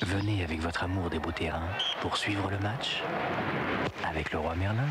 Venez avec votre amour des beaux terrains pour suivre le match avec le roi Merlin.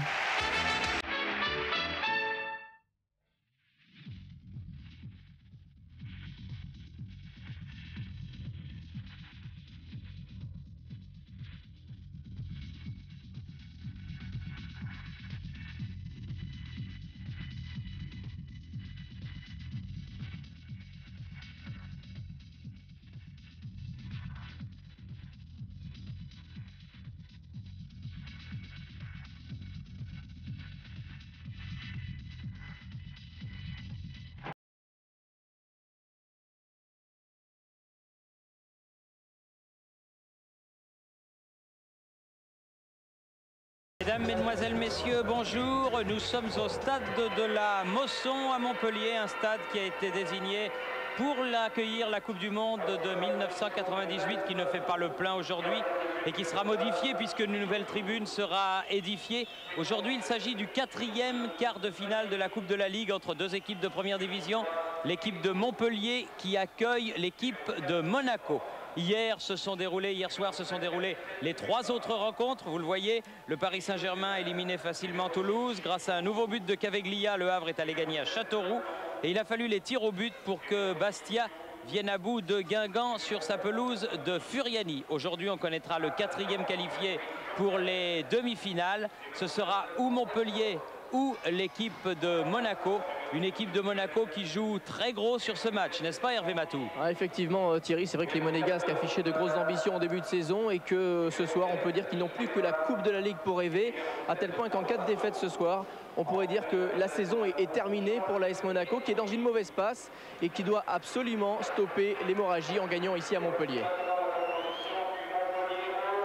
Mesdames, Mesdemoiselles, Messieurs, bonjour. Nous sommes au stade de la Mosson à Montpellier, un stade qui a été désigné pour accueillir la Coupe du Monde de 1998 qui ne fait pas le plein aujourd'hui et qui sera modifié puisque une nouvelle tribune sera édifiée. Aujourd'hui, il s'agit du 4e quart de finale de la Coupe de la Ligue entre deux équipes de première division. L'équipe de Montpellier qui accueille l'équipe de Monaco. Hier soir se sont déroulées les 3 autres rencontres. Vous le voyez, le Paris Saint-Germain a éliminé facilement Toulouse. Grâce à un nouveau but de Caveglia, le Havre est allé gagner à Châteauroux. Et il a fallu les tirs au but pour que Bastia vienne à bout de Guingamp sur sa pelouse de Furiani. Aujourd'hui, on connaîtra le 4e qualifié pour les demi-finales. Ce sera ou Montpellier ou l'équipe de Monaco. Une équipe de Monaco qui joue très gros sur ce match, n'est-ce pas Hervé Matou? Effectivement Thierry, c'est vrai que les Monégasques affichaient de grosses ambitions en début de saison et que ce soir on peut dire qu'ils n'ont plus que la Coupe de la Ligue pour rêver, à tel point qu'en cas de défaite ce soir, on pourrait dire que la saison est terminée pour l'AS Monaco qui est dans une mauvaise passe et qui doit absolument stopper l'hémorragie en gagnant ici à Montpellier.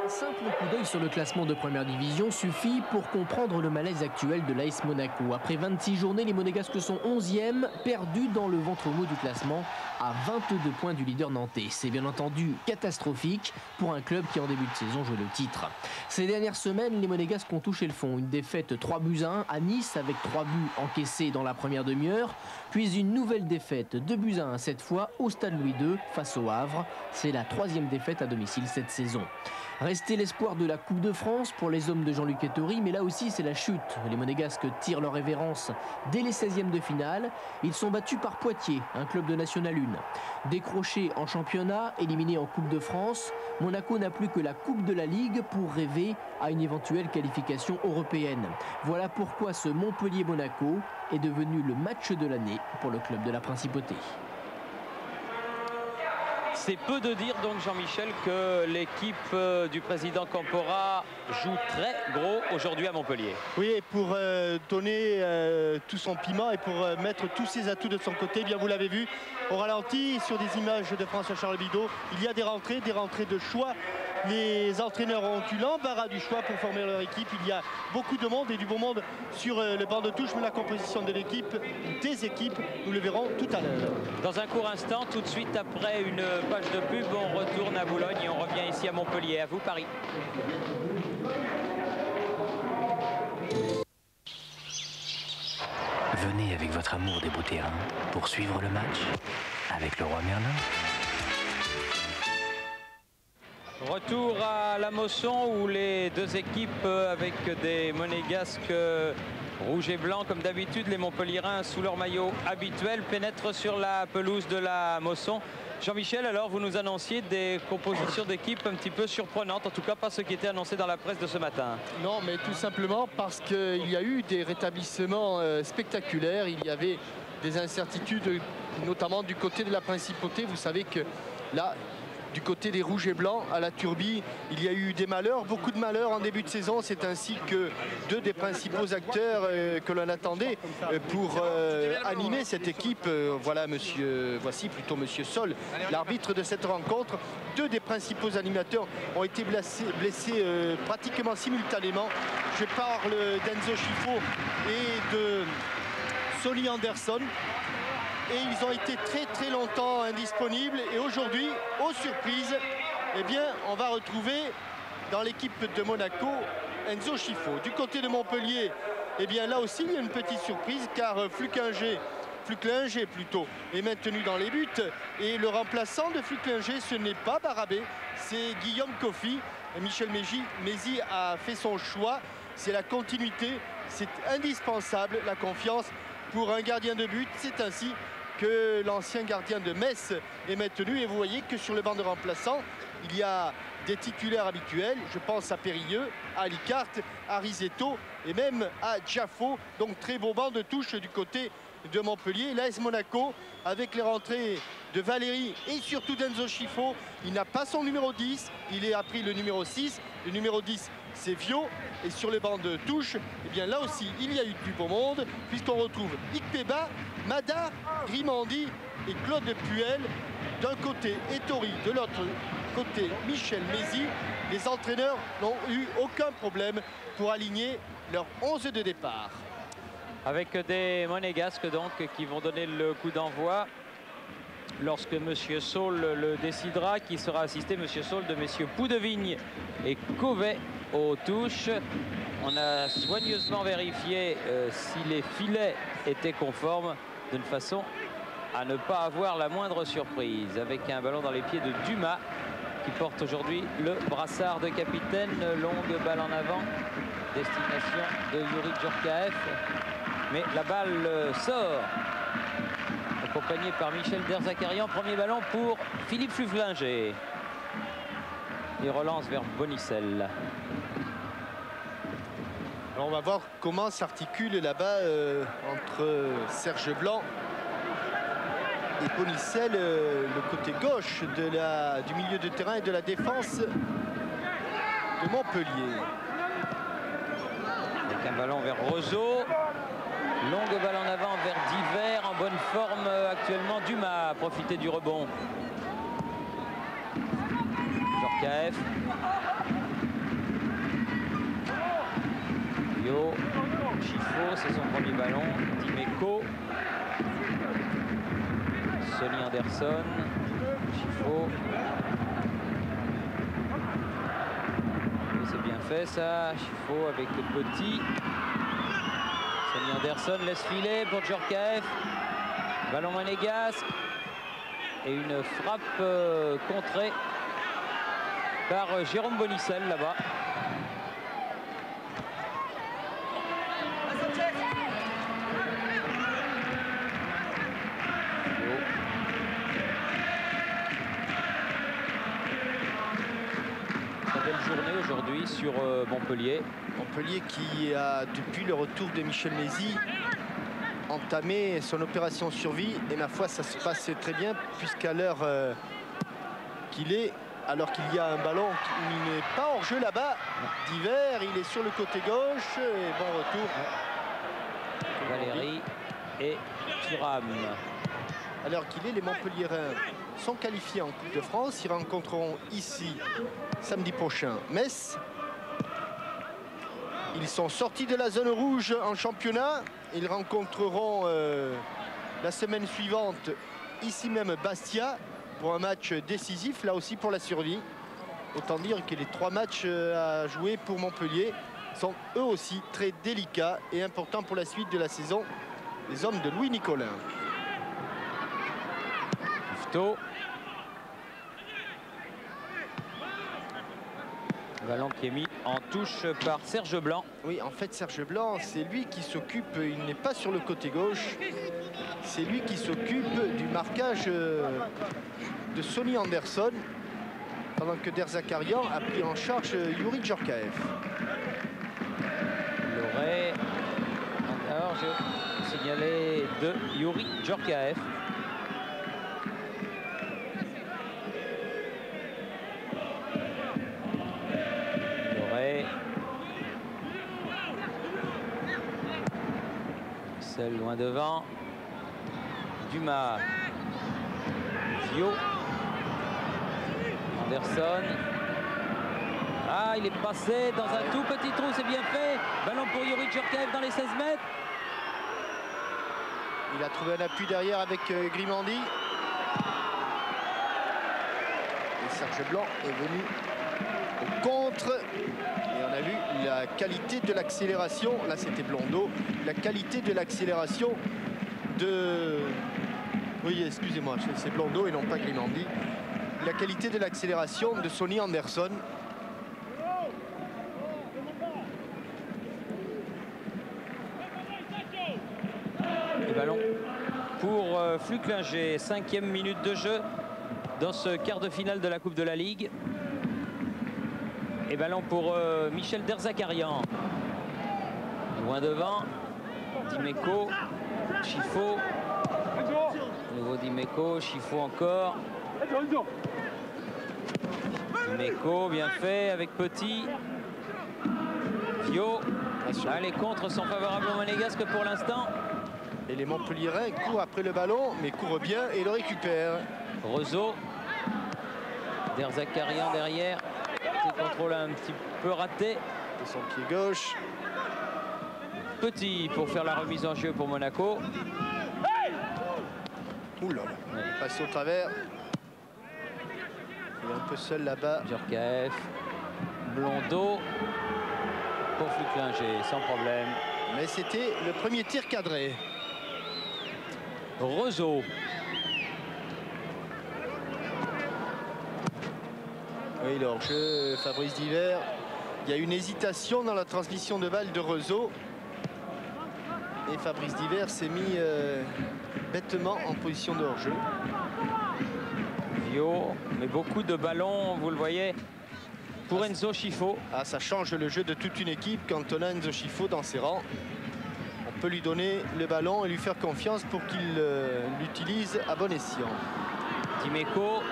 Un simple coup d'œil sur le classement de première division suffit pour comprendre le malaise actuel de l'AS Monaco. Après 26 journées, les Monégasques sont 11e, perdus dans le ventre mou du classement à 22 points du leader nantais. C'est bien entendu catastrophique pour un club qui en début de saison jouait le titre. Ces dernières semaines, les Monégasques ont touché le fond. Une défaite 3-1 à Nice avec 3 buts encaissés dans la première demi-heure, puis une nouvelle défaite 2-1 cette fois au stade Louis II face au Havre. C'est la 3e défaite à domicile cette saison. Restait l'espoir de la Coupe de France pour les hommes de Jean-Luc Ettori, mais là aussi c'est la chute. Les Monégasques tirent leur révérence dès les 16e de finale. Ils sont battus par Poitiers, un club de National 1. Décrochés en championnat, éliminés en Coupe de France, Monaco n'a plus que la Coupe de la Ligue pour rêver à une éventuelle qualification européenne. Voilà pourquoi ce Montpellier-Monaco est devenu le match de l'année pour le club de la Principauté. C'est peu de dire donc Jean-Michel que l'équipe du président Campora joue très gros aujourd'hui à Montpellier. Oui, et pour donner tout son piment et pour mettre tous ses atouts de son côté, eh bien vous l'avez vu au ralenti sur des images de François-Charles Bidot, il y a des rentrées de choix. Les entraîneurs ont eu l'embarras du choix pour former leur équipe. Il y a beaucoup de monde et du bon monde sur le banc de touche, mais la composition de l'équipe, des équipes, nous le verrons tout à l'heure. Dans un court instant, tout de suite après une page de pub, on retourne à Boulogne et on revient ici à Montpellier. À vous Paris. Venez avec votre amour des beaux terrains pour suivre le match avec le roi Merlin. Retour à la Mosson où les deux équipes avec des Monégasques rouge et blanc comme d'habitude, les Montpelliérains sous leur maillot habituel pénètrent sur la pelouse de la Mosson. Jean-Michel, alors vous nous annonciez des compositions d'équipe un petit peu surprenantes, en tout cas pas ce qui était annoncé dans la presse de ce matin. Non, mais tout simplement parce qu'il y a eu des rétablissements spectaculaires, il y avait des incertitudes, notamment du côté de la Principauté. Vous savez que là, du côté des rouges et blancs à la Turbie, il y a eu des malheurs, beaucoup de malheurs en début de saison. C'est ainsi que 2 des principaux acteurs que l'on attendait pour animer cette équipe, voici plutôt monsieur Sol, l'arbitre de cette rencontre. 2 des principaux animateurs ont été blessés pratiquement simultanément. Je parle d'Enzo Schifo et de Solly Anderson. Et ils ont été très longtemps indisponibles. Et aujourd'hui, aux surprises, eh bien, on va retrouver dans l'équipe de Monaco Enzo Schifo. Du côté de Montpellier, eh bien, là aussi, il y a une petite surprise car Flukinger Flucklinger plutôt est maintenu dans les buts. Et le remplaçant de Flucklinger, ce n'est pas Barabé, c'est Guillaume Kofi. Michel Mézy a fait son choix. C'est la continuité, c'est indispensable, la confiance pour un gardien de but. C'est ainsi que l'ancien gardien de Metz est maintenu. Et vous voyez que sur le banc de remplaçants, il y a des titulaires habituels. Je pense à Périlleux, à Alicart, à Risetto et même à Giaffo. Donc très beau banc de touche du côté de Montpellier. L'AS Monaco avec les rentrées de Valéry et surtout d'Enzo Schifo. Il n'a pas son numéro 10, il a pris le numéro 6. Le numéro 10, c'est Vio. Et sur les bancs de touche, eh bien là aussi, il y a eu du beau monde, puisqu'on retrouve Ikpeba, Madar, Grimandi et Claude Puel. D'un côté, Ettori, de l'autre côté, Michel Mézy. Les entraîneurs n'ont eu aucun problème pour aligner leur 11 de départ. Avec des monégasques donc qui vont donner le coup d'envoi lorsque Monsieur Saul le décidera, qui sera assisté Monsieur Saul de messieurs Poudevigne et Covet aux touches. On a soigneusement vérifié si les filets étaient conformes d'une façon à ne pas avoir la moindre surprise, avec un ballon dans les pieds de Dumas qui porte aujourd'hui le brassard de capitaine. Longue balle en avant, destination de Youri Djorkaeff. Mais la balle sort, accompagné par Michel Derzakarian. Premier ballon pour Philippe Flucklinger. Il relance vers Bonicel. Alors on va voir comment s'articule là-bas entre Serge Blanc et Bonicel, le côté gauche du milieu de terrain et de la défense de Montpellier. Avec un ballon vers Roseau. Longue balle en avant vers Diver, en bonne forme actuellement. Dumas a profité du rebond. Djorkaeff. Yo, Schifo, c'est son premier ballon. Dimeco. Sonny Anderson. Schifo. C'est bien fait ça. Schifo avec le petit. Sonny Anderson laisse filer pour Djorkaeff. Ballon monégasque. Et une frappe contrée par Jérôme Bonicel là-bas. Journée aujourd'hui sur Montpellier. Montpellier qui a, depuis le retour de Michel Mézy, entamé son opération survie. Et ma foi, ça se passe très bien, puisqu'à l'heure qu'il est, alors qu'il y a un ballon qui n'est pas hors jeu là-bas, Diver, il est sur le côté gauche. Et bon retour. Valéry et Thuram. Alors qu'il est, les Montpelliérains sont qualifiés en Coupe de France. Ils rencontreront ici samedi prochain Metz. Ils sont sortis de la zone rouge en championnat. Ils rencontreront la semaine suivante ici même Bastia pour un match décisif, là aussi pour la survie. Autant dire que les 3 matchs à jouer pour Montpellier sont eux aussi très délicats et importants pour la suite de la saison. Les hommes de Louis Nicolin. Tufto. Ballon qui est mis en touche par Serge Blanc. Oui, en fait, Serge Blanc, c'est lui qui s'occupe, il n'est pas sur le côté gauche, c'est lui qui s'occupe du marquage de Sonny Anderson, pendant que Derzakarian a pris en charge Youri Djorkaeff. L'aurait, alors je signalais de Youri Djorkaeff. Celle loin devant. Dumas. Vio. Anderson. Ah, il est passé dans un tout petit trou, c'est bien fait. Ballon pour Youri Djorkaeff dans les 16 mètres. Il a trouvé un appui derrière avec Grimandi. Et Serge Blanc est venu au contre. Et on a vu la qualité de l'accélération. Là, c'était Blondeau. La qualité de l'accélération de... Oui, excusez-moi, c'est Blondeau et non pas Grimandi. La qualité de l'accélération de Sonny Anderson. Et ballon pour Flucklinger, 5e minute de jeu dans ce quart de finale de la Coupe de la Ligue. Et ballon pour Michel Derzakarian. Loin devant, Dimeco, Chifo. Nouveau Dimeco, Chifo encore. Dimeco, bien fait avec Petit. Fio. Là, les contres sont favorables aux Monégasques pour l'instant. Et les Montpelliérains courent après le ballon, mais courent bien et le récupèrent. Rezo. Derzakarian derrière. Petit contrôle un petit peu raté. De son pied gauche. Petit pour faire la remise en jeu pour Monaco. Ouh là là, il passe au travers. Il est un peu seul là-bas. Djorkaeff. Blondeau. Pour Flucklinger, sans problème. Mais c'était le premier tir cadré. Rezo. Oui, le hors-jeu, Fabrice Divert. Il y a une hésitation dans la transmission de balle de Rezo. Et Fabrice Divert s'est mis bêtement en position de hors-jeu. Vio, mais beaucoup de ballons, vous le voyez, pour Enzo Chifo. Ah, ça change le jeu de toute une équipe quand on a Enzo Chifo dans ses rangs. On peut lui donner le ballon et lui faire confiance pour qu'il l'utilise à bon escient. Dimeco,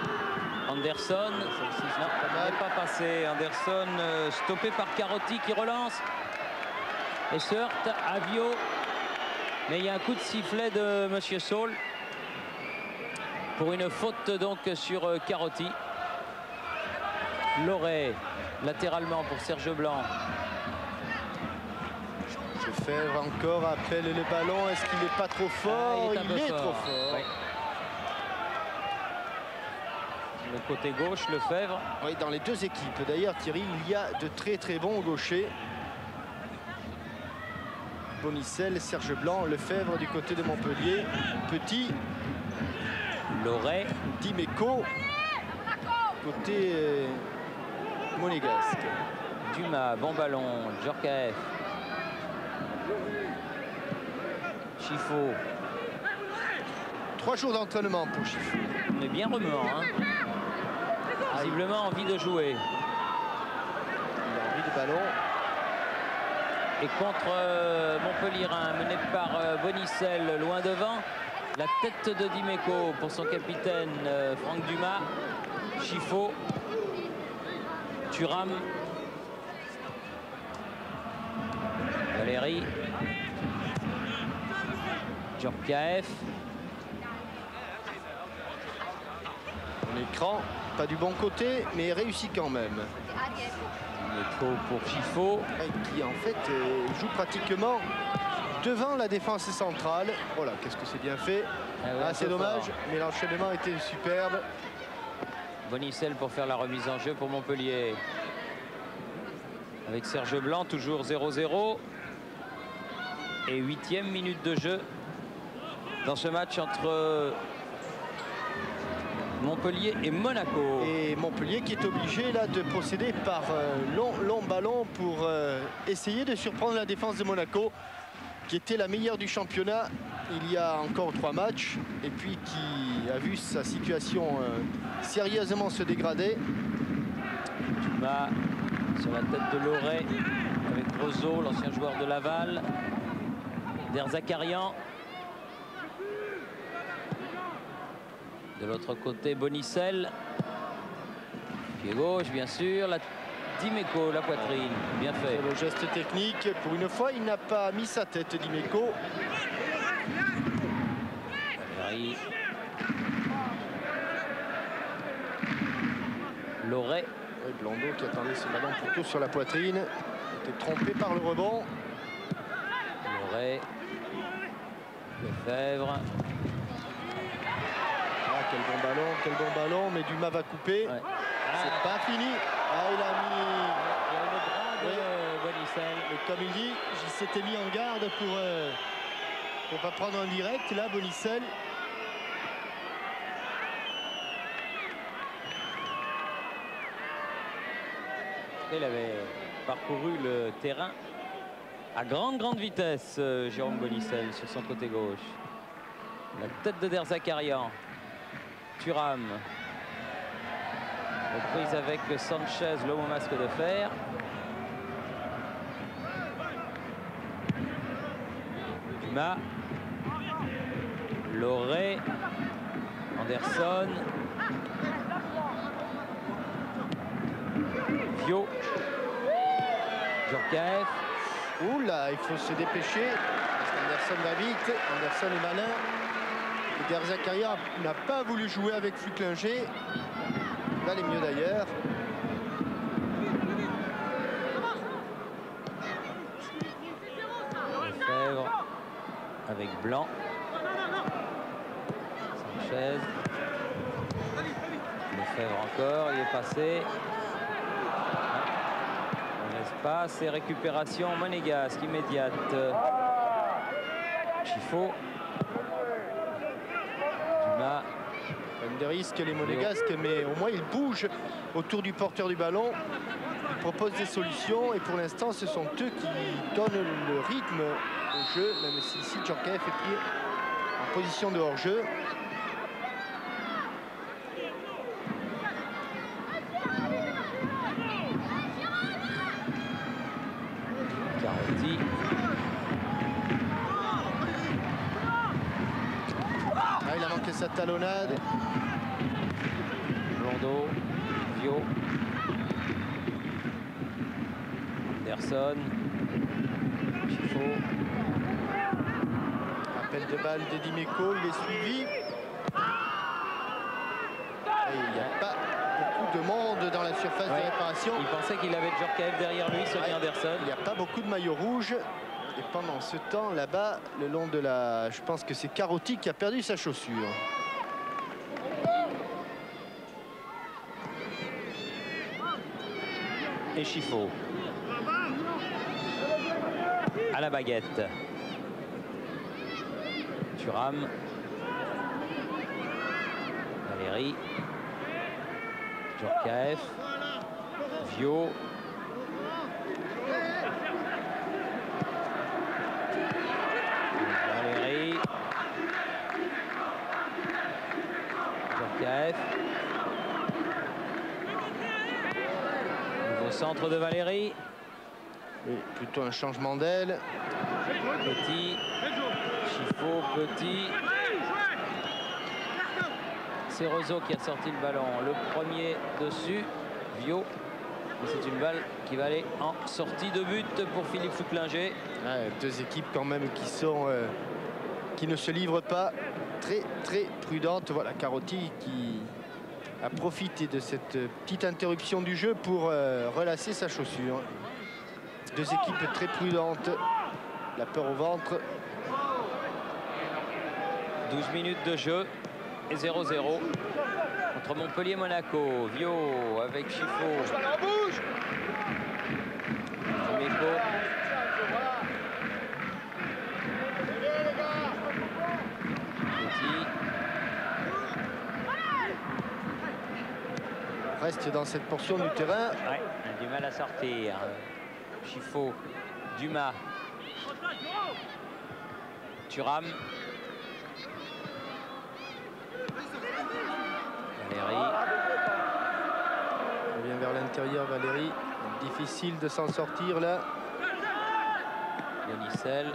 Anderson, non, n'est pas passé. Anderson stoppé par Carotti qui relance et se heurte à Vio. Mais il y a un coup de sifflet de Monsieur Saul pour une faute donc sur Carotti. Loret latéralement pour Serge Blanc. Lefebvre encore appelle le ballon. Est-ce qu'il n'est pas trop fort? Il est trop fort. Oui. Le côté gauche, Lefebvre. Oui, dans les deux équipes. D'ailleurs, Thierry, il y a de très très bons gauchers. Bonicel, Serge Blanc, Lefebvre du côté de Montpellier. Petit. Loret. Dimeco. Côté monégasque. Dumas, bon ballon. Djorkaeff. Chifo. 3 jours d'entraînement pour Chifo. Mais bien remuant, hein. Visiblement envie de jouer. Il a envie de ballon. Et contre Montpellierin, mené par Bonicel, loin devant. La tête de Dimeco pour son capitaine Franck Dumas. Chifo. Thuram. Valéry. Djorkaeff. L'écran, pas du bon côté, mais réussi quand même. Dimeco pour Chifo. Qui en fait joue pratiquement devant la défense centrale. Voilà, qu'est-ce que c'est bien fait. Ah, c'est dommage, mais l'enchaînement était superbe. Bonicel pour faire la remise en jeu pour Montpellier. Avec Serge Blanc, toujours 0-0. Et 8e minute de jeu dans ce match entre Montpellier et Monaco. Et Montpellier qui est obligé là de procéder par long ballon pour essayer de surprendre la défense de Monaco, qui était la meilleure du championnat il y a encore 3 matchs, et puis qui a vu sa situation sérieusement se dégrader. Dumas sur la tête de Loret avec Rezo, l'ancien joueur de Laval. Derzakarian. De l'autre côté, Bonicel. Pied gauche, bien sûr. Dimeco, la poitrine. Bien fait. Le geste technique. Pour une fois, il n'a pas mis sa tête, Dimeco. Valéry. Loret. Oui, Blondeau qui attendait ce ballon plutôt sur la poitrine. Était trompé par le rebond. Loret. Lefebvre. Quel bon ballon, mais Dumas va couper. Ouais. C'est pas fini. Ah, il a mis... Il y a le bras de Bonicel. Et comme il dit, il s'était mis en garde pour On va prendre en direct là, Bonicel. Il avait parcouru le terrain à grande vitesse, Jérôme Bonicel, sur son côté gauche. La tête de Der Zakarian. Thuram. Reprise avec Sanchez, l'homme au masque de fer. Dumas. Loré. Anderson. Vio. Djorkaeff. Oula, il faut se dépêcher. Anderson va vite. Anderson est malin. Et Der Zakarian n'a pas voulu jouer avec Flucklinger. Il va aller mieux d'ailleurs. Lefebvre avec Blanc. Sanchez. Lefebvre encore, il est passé. L'espace et récupération monégasque immédiate. Chifo. Dumas. Même des risques les monégasques, mais au moins ils bougent autour du porteur du ballon. Ils proposent des solutions et pour l'instant ce sont eux qui donnent le rythme au jeu, même si ici Djorkaeff est pris en position de hors-jeu. Carotti. Ah, il a manqué sa talonnade. Blondeau. Vio. Anderson. Chifo. Appel de balle d'Eddy Meko, il est suivi. Et il n'y a pas beaucoup de monde dans la surface de réparation. Il pensait qu'il avait Djorkaeff derrière lui, Sonny Anderson. Il n'y a pas beaucoup de maillots rouges. Et pendant ce temps, là-bas, le long de la... Je pense que c'est Carotti qui a perdu sa chaussure. Et Chifo. À la baguette. Thuram. Valéry. Djorkaeff. Vio. Valéry. Djorkaeff. Nouveau centre de Valéry. Oui, plutôt un changement d'aile. Petit. Chifo, petit. C'est Rezo qui a sorti le ballon. Le premier dessus. Vio. C'est une balle qui va aller en sortie de but pour Philippe Flucklinger. Ouais, deux équipes quand même qui sont qui ne se livrent pas, très prudentes. Voilà, Carotti qui a profité de cette petite interruption du jeu pour relasser sa chaussure. Deux équipes très prudentes, la peur au ventre. 12 minutes de jeu et 0-0 entre Montpellier et Monaco. Vio avec Chifo. Meko. Petit. Reste dans cette portion du terrain. Ouais, il a du mal à sortir. Chifo. Dumas. Thuram. Valéry. On revient vers l'intérieur, Valéry. Difficile de s'en sortir là. Bonicel.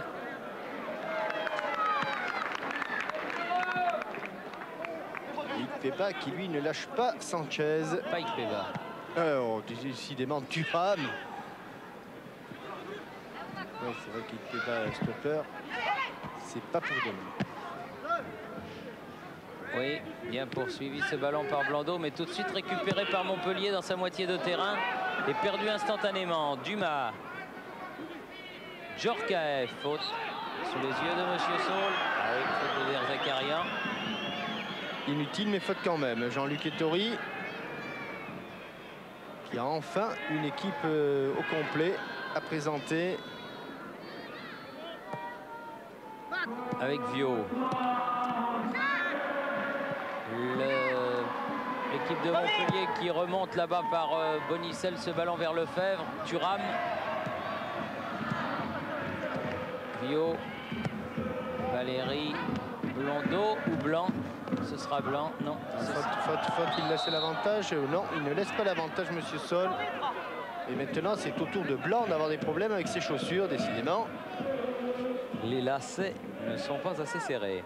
Ikpeba qui lui ne lâche pas Sanchez. Pas Ikpeba. Oh, décidément Thuram. Ouais, c'est vrai qu'Ikpeba stopper. C'est pas pour demain. Oui, bien poursuivi ce ballon par Blondeau, mais tout de suite récupéré par Montpellier dans sa moitié de terrain et perdu instantanément. Dumas. Djorkaeff, faute sous les yeux de Monsieur Saul, avec faute de Der Zakarian. Inutile mais faute quand même. Jean-Luc Ettori qui a enfin une équipe au complet à présenter. avec Viau. L'équipe de Montpellier qui remonte là-bas par Bonicel, ce ballon vers Lefebvre. Thuram. Viau. Valérie. Blondeau ou Blanc? Ce sera Blanc, non. Faute, il laisse l'avantage. Non, il ne laisse pas l'avantage, monsieur Sol. Et maintenant, c'est au tour de Blanc d'avoir des problèmes avec ses chaussures, décidément. Les lacets ne sont pas assez serrés.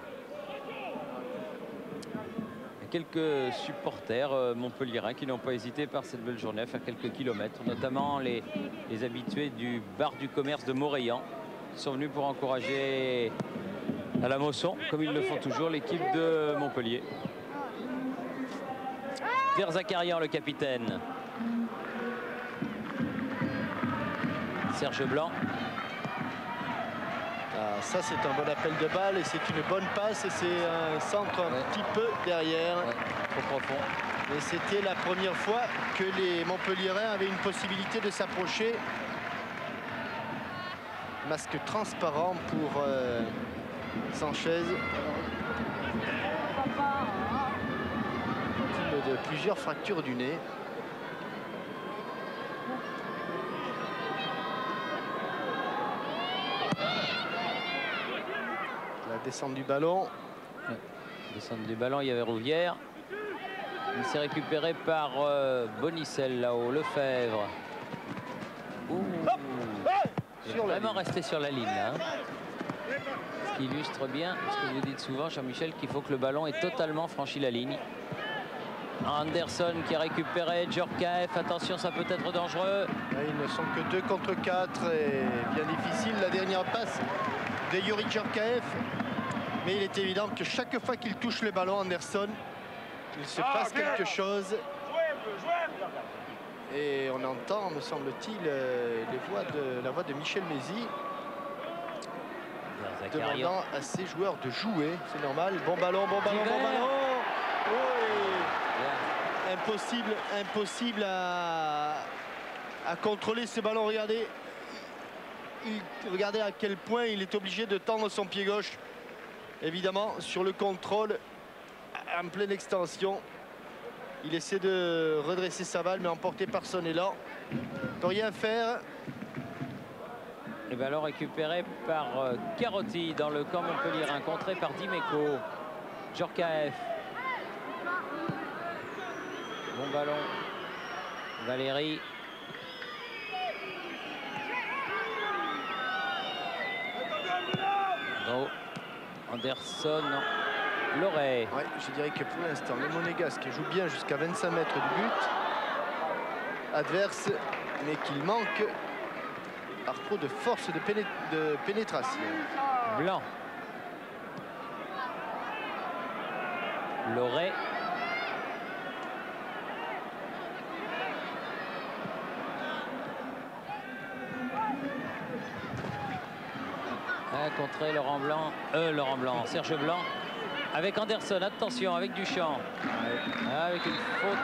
Quelques supporters montpelliérains qui n'ont pas hésité par cette belle journée à faire quelques kilomètres, notamment les habitués du bar du commerce de Montréyan, qui sont venus pour encourager à la Mosson, comme ils le font toujours, l'équipe de Montpellier. Pierre Zakarian, le capitaine. Serge Blanc. Ah, ça, c'est un bon appel de balle et c'est une bonne passe et c'est un centre un petit peu derrière. Trop profond. Et c'était la première fois que les Montpelliérains avaient une possibilité de s'approcher. Masque transparent pour Sanchez. Victime de plusieurs fractures du nez. La descente du ballon. Descente du ballon, il y avait Rouvière. Il s'est récupéré par Bonicel là-haut, Lefebvre. Il est vraiment resté sur la ligne là. Ce qui illustre bien ce que vous dites souvent, Jean-Michel, qu'il faut que le ballon ait totalement franchi la ligne. Anderson qui a récupéré Djorkaeff. Attention, ça peut être dangereux. Ils ne sont que 2 contre 4 et bien difficile. La dernière passe de Yuri Djorkaeff. Mais il est évident que chaque fois qu'il touche le ballon, Anderson, il se passe quelque chose. Et on entend, me semble-t-il, la voix de Michel Mézy demandant à ses joueurs de jouer. C'est normal. Bon ballon, bon ballon, bon ballon. Oui. Impossible à contrôler ce ballon. Regardez à quel point il est obligé de tendre son pied gauche. Évidemment, sur le contrôle, en pleine extension. Il essaie de redresser sa balle, mais emporté par son élan. Il ne peut rien faire. Le ballon récupéré par Carotti dans le camp montpelliérain, contré par Dimeco. Djorkaeff. Bon ballon. Valérie. Oh. Anderson. Loret. Ouais, je dirais que pour l'instant, les Monégasques jouent bien jusqu'à 25 mètres du but adverse, mais qu'il manque par trop de force de pénétration. Blanc. Loret. Contré Laurent Blanc, Serge Blanc. Avec Anderson, attention, avec Duchamp. Avec une faute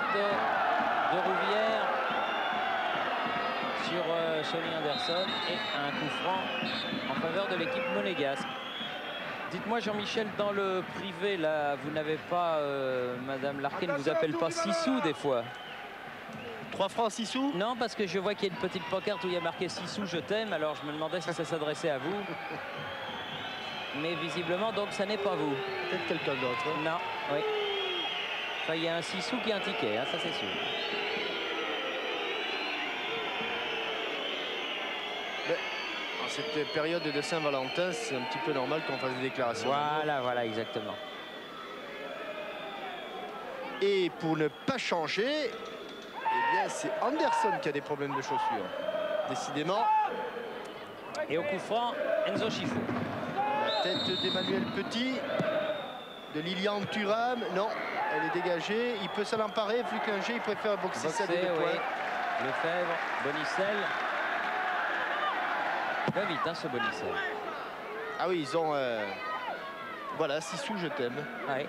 de Rouvière sur Sonny Anderson et un coup franc en faveur de l'équipe monégasque. Dites-moi, Jean-Michel, dans le privé, là, vous n'avez pas, Madame Larquet ne vous appelle pas Sissou des fois? 3 francs 6 sous? Non, parce que je vois qu'il y a une petite pancarte où il y a marqué Sissou, je t'aime. Alors je me demandais si ça s'adressait à vous. Mais visiblement, donc, ça n'est pas vous. Peut-être quelqu'un d'autre. Hein. Non, oui. Enfin, il y a un 6 sous qui est un ticket, hein, ça c'est sûr. En cette période de Saint-Valentin, c'est un petit peu normal qu'on fasse des déclarations. Voilà, exactement. Et pour ne pas changer, eh bien, c'est Anderson qui a des problèmes de chaussures. Décidément. Et au coup franc, Enzo Chifou. La tête d'Emmanuel Petit, de Lilian Thuram. Non, elle est dégagée. Il peut s'en emparer. Fluclinger, il préfère boxer ça des points. Lefebvre, Bonicel. Va vite, hein, ce Bonicel. Ah oui, ils ont... Voilà, Sissou, je t'aime. Oui.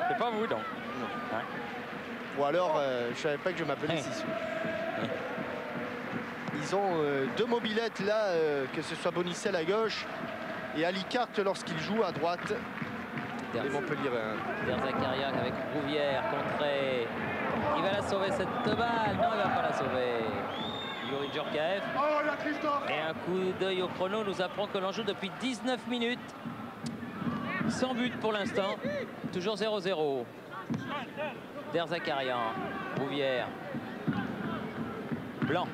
C'est pas vous, donc. Non. Ouais. Ou alors, je savais pas que je m'appelais Sissou. Ils ont 2 mobilettes là, que ce soit Bonicel à gauche et Ali Carte lorsqu'il joue à droite. Les Montpelliérains. Derzakarian avec Rouvière, contrée. Il va la sauver cette balle. Non, il va pas la sauver. Yuri Djorkaeff. Et un coup d'œil au chrono nous apprend que l'on joue depuis 19 minutes. Sans but pour l'instant. Toujours 0-0. Derzakarian. Rouvière. Blanc.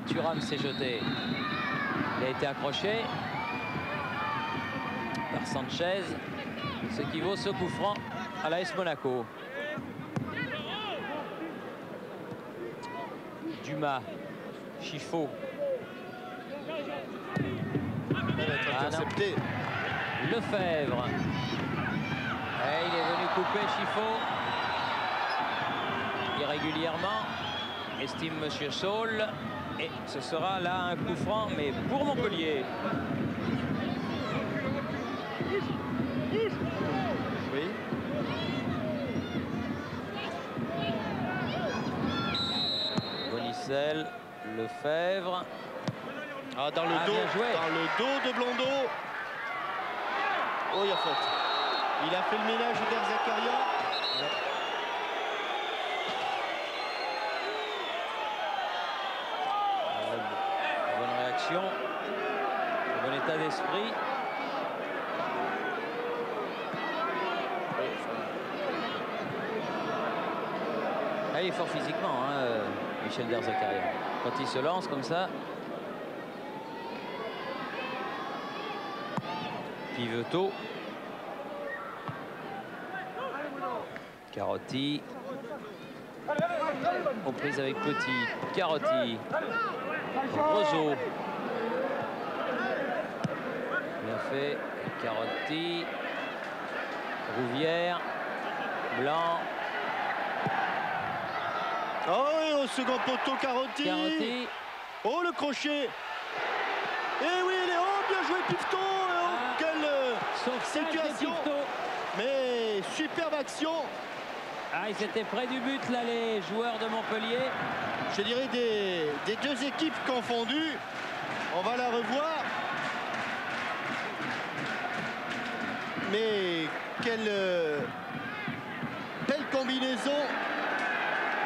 Thuram s'est jeté. Il a été accroché par Sanchez, ce qui vaut ce coup franc à l'AS Monaco. Dumas, Chiffaut. Intercepté. Lefebvre. Et il est venu couper Chiffaut. Irrégulièrement. Estime Monsieur Saul. Et ce sera là un coup franc, mais pour Montpellier. Oui. Bonicel, Lefebvre. Ah, dans le dos de Blondeau. Oh, il y a faute. Il a fait le ménage d'Erzakarian. Bonne réaction. Bon état d'esprit. Il est fort physiquement, hein, Michel Derzakarian. Quand il se lance comme ça. Piveteau. Carotti. Aux prises avec Petit. Carotti. Roseau. Bien fait. Carotti. Rouvière. Blanc. Oh, et au second poteau, Carotti. Carotti. Oh, le crochet. Et oui, bien joué, Pifto. Oh, quelle situation. Mais superbe action. Ah, ils étaient près du but, là, les joueurs de Montpellier. Je dirais des deux équipes confondues. On va la revoir. Mais quelle belle combinaison.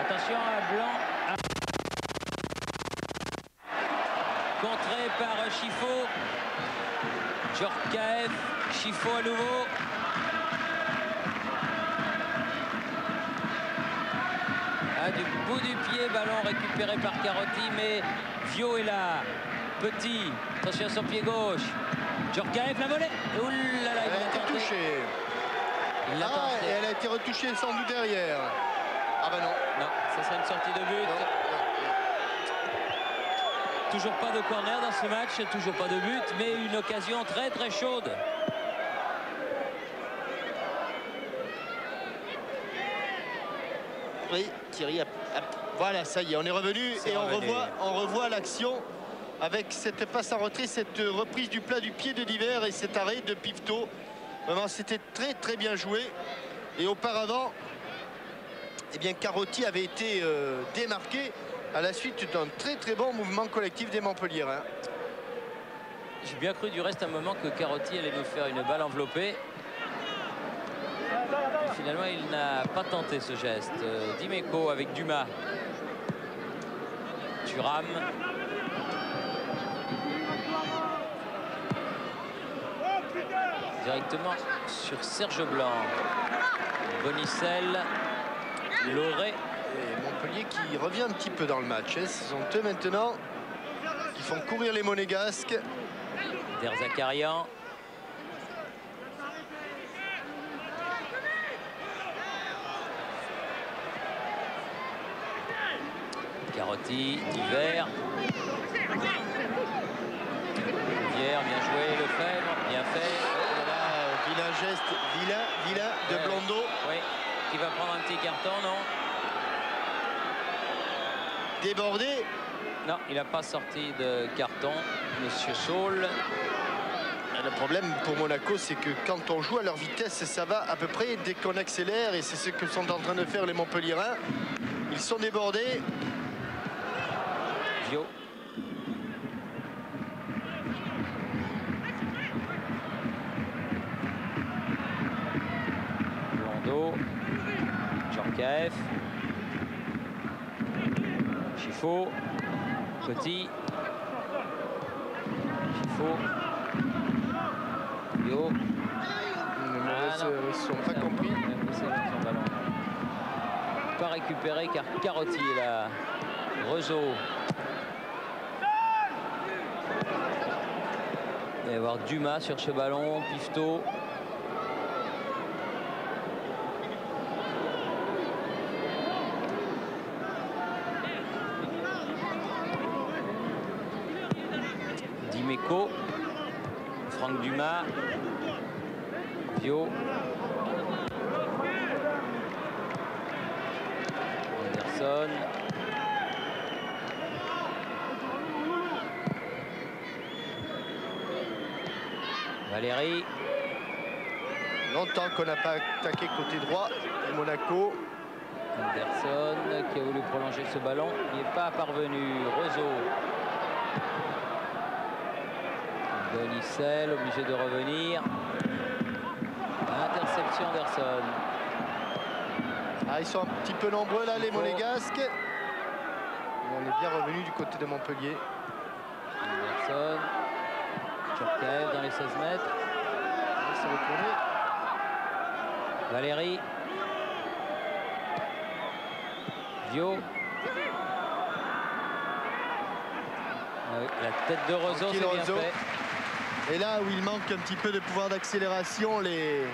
Attention à Blanc. Contré par Chiffaut. Djorkaeff. Chiffaut à nouveau. Du bout du pied, ballon récupéré par Carotti, mais Vio est là. Petit, attention à son pied gauche. Djorkaeff, la volée. Ouh là là, elle a été touchée. Il l'a tenté. Et elle a été retouchée sans doute derrière. Ah bah non. Non, ça serait une sortie de but. Non. Toujours pas de corner dans ce match, toujours pas de but, mais une occasion très très chaude. Oui, Thierry voilà, ça y est, on est revenu et on revoit l'action avec cette passe en retrait, cette reprise du plat du pied de Diver et cet arrêt de Pifto. Vraiment, c'était très très bien joué. Et auparavant, eh bien, Carotti avait été démarqué à la suite d'un très très bon mouvement collectif des Montpelliérains. J'ai bien cru du reste un moment que Carotti allait nous faire une balle enveloppée. Finalement, il n'a pas tenté ce geste. Dimeco avec Dumas. Thuram. Directement sur Serge Blanc. Bonicel. Loré. Et Montpellier qui revient un petit peu dans le match. Ce sont eux maintenant qui font courir les Monégasques. Derzakarian. Carotti, Diver. Hier, bien joué, Lefebvre, bien fait. Voilà, vilain geste, vilain de Blondeau. Oui, qui va prendre un petit carton, non? Débordé. Non, il n'a pas sorti de carton, Monsieur Saul. Le problème pour Monaco, c'est que quand on joue à leur vitesse, ça va à peu près dès qu'on accélère. Et c'est ce que sont en train de faire les Montpelliérains. Ils sont débordés. Vio. Blondeau. Djorkaeff. Chifo. Petit. Chifo. Yo. Ils ne sont pas compris. Pas récupéré car Carotti est là. Rezo. Il va y avoir Dumas sur ce ballon. Pifto. Dimeco. Franck Dumas. Vio. Anderson. Valérie. Longtemps qu'on n'a pas attaqué côté droit de Monaco. Anderson qui a voulu prolonger ce ballon. Il n'est pas parvenu. Rezo. Bonicel obligé de revenir. Interception Anderson. Ah, ils sont un petit peu nombreux là, les Monégasques. On est bien revenu du côté de Montpellier. Anderson. Djorkaeff dans les 16 mètres. Il s'est retourné. Valérie. Vio. Avec la tête de Rezo, c'est bien Rezo. fait. Et là où il manque un petit peu de pouvoir d'accélération, les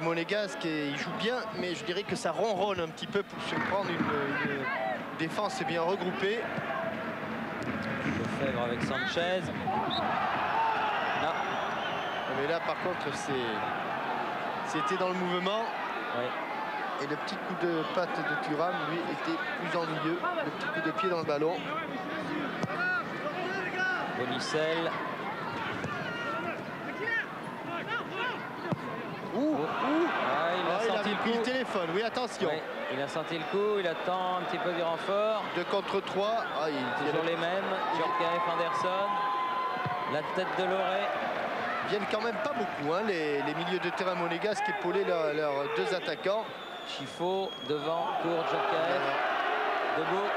Monégasques, ils jouent bien, mais je dirais que ça ronronne un petit peu pour surprendre une défense bien regroupée. Lefebvre avec Sanchez. Là. Mais là, par contre, c'était dans le mouvement. Ouais. Et le petit coup de patte de Thuram, lui, était plus ennuyeux. Le petit coup de pied dans le ballon. Bonicel. Ah, il a senti pris le téléphone, oui, attention. Ouais, il a senti le coup, il attend un petit peu du renfort. 2 contre 3. Ah, Toujours les mêmes. Djorkaeff, Anderson. La tête de Loré. Ils viennent quand même pas beaucoup, hein, les milieux de terrain monégasques épauler leurs 2 attaquants. Chifo devant pour Djorkaeff. Debout.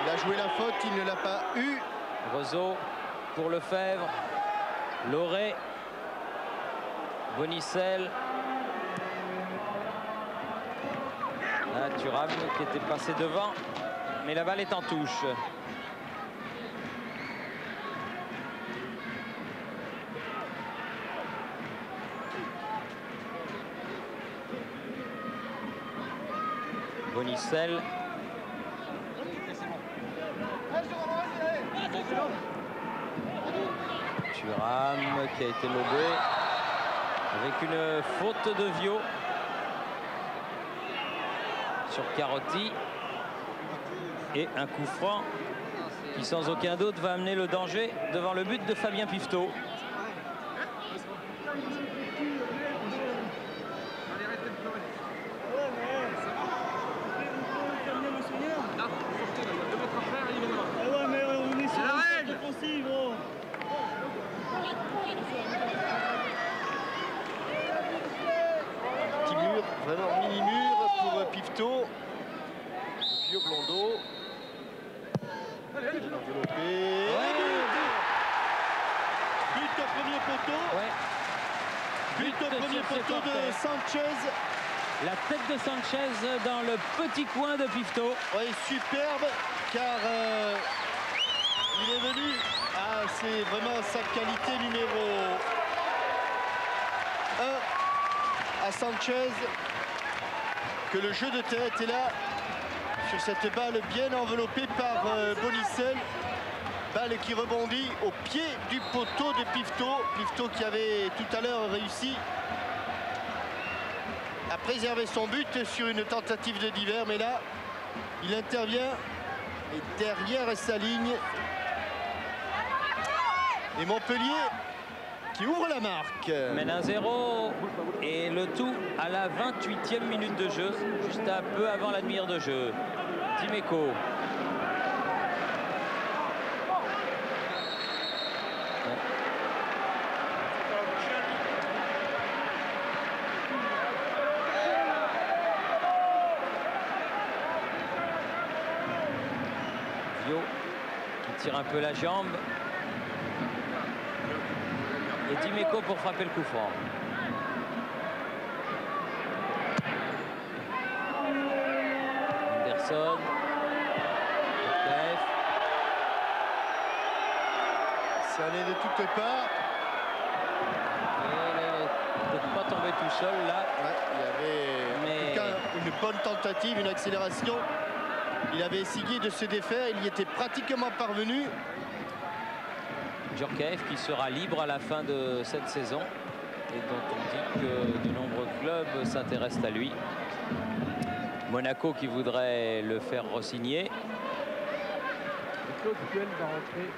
Il a joué la faute, il ne l'a pas eu. Rezo pour Lefebvre. Loré. Bonicel. Ah, Thuram qui était passé devant, mais la balle est en touche. Bonicel. Thuram qui a été lobé avec une faute de Vio sur Carotti et un coup franc qui sans aucun doute va amener le danger devant le but de Fabien Pifto. Petit mur, vraiment mini-mur pour Pifto. Vieux Blondeau. Enveloppé. But au premier poteau. Ouais. But au premier sur ce poteau de corner. Sanchez. La tête de Sanchez dans le petit coin de Pifto. Oui, superbe, car il est venu. Ah, c'est vraiment sa qualité numéro 1 à Sanchez. Que le jeu de tête est là sur cette balle bien enveloppée par Bonicel. Balle qui rebondit au pied du poteau de Pifto. Pifto qui avait tout à l'heure réussi à préserver son but sur une tentative de divers, mais là il intervient et derrière sa ligne, et Montpellier qui ouvre la marque. Mène 1-0 et le tout à la 28e minute de jeu, juste un peu avant la demi-heure de jeu. Dimeco. sortir un peu la jambe. Et Dimeco pour frapper le coup franc. Anderson. Ça allait de toutes parts. Et là, il n'est peut-être pas tombé tout seul là. Ouais, il y avait en tout cas une bonne tentative, une accélération. Il avait essayé de se défaire, il y était pratiquement parvenu. Djorkaeff qui sera libre à la fin de cette saison et dont on dit que de nombreux clubs s'intéressent à lui. Monaco qui voudrait le faire re-signer. Claude Puel va rentrer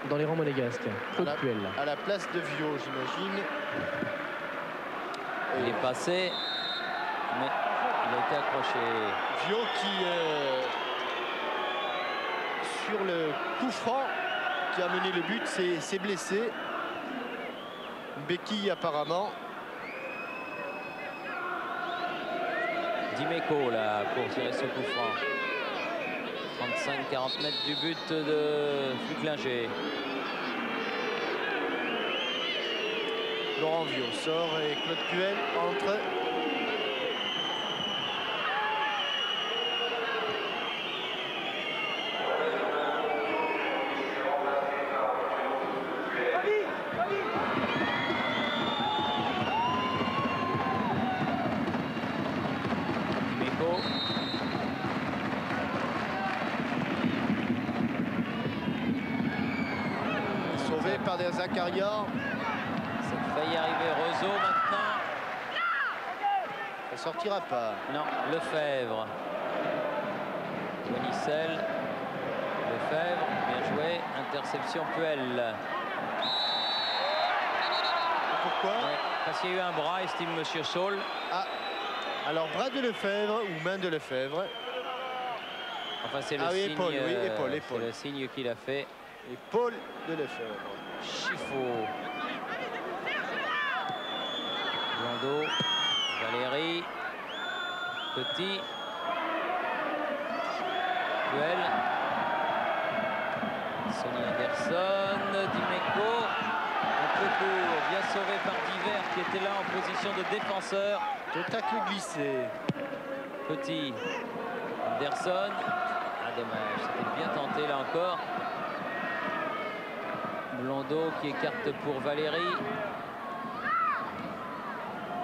dans les rangs monégasques. Claude Puel. À la place de Vio, j'imagine. Il est passé, mais il a été accroché. Vio qui, sur le coup franc qui a mené le but, s'est blessé. Une béquille apparemment. Dimeco là pour tirer ce coup franc. 35-40 mètres du but de Flucklinger. Laurent Vio sort et Claude Puel entre. Dimeco. Sauvé par des Zakaria. Ça fait y arriver Rezo maintenant. Ça sortira pas. Non, Lefebvre. Bonicel. Lefebvre, bien joué. Interception Puel. Pourquoi? Ouais, parce qu'il y a eu un bras, estime Monsieur Saul. Ah, alors bras de Lefebvre ou main de Lefebvre. Enfin, c'est le Ah oui, signe. épaule, oui, épaule. C'est le signe qu'il a fait. Épaule de Lefebvre. Chiffo. Blondeau. Valéry. Petit. Puel. Sonny Anderson. Dimeco. Un peu court. Bien sauvé par Diver qui était là en position de défenseur. Deux tacles glissés. Petit. Anderson. Ah, dommage. C'était bien tenté là encore. Blondeau qui écarte pour Valéry.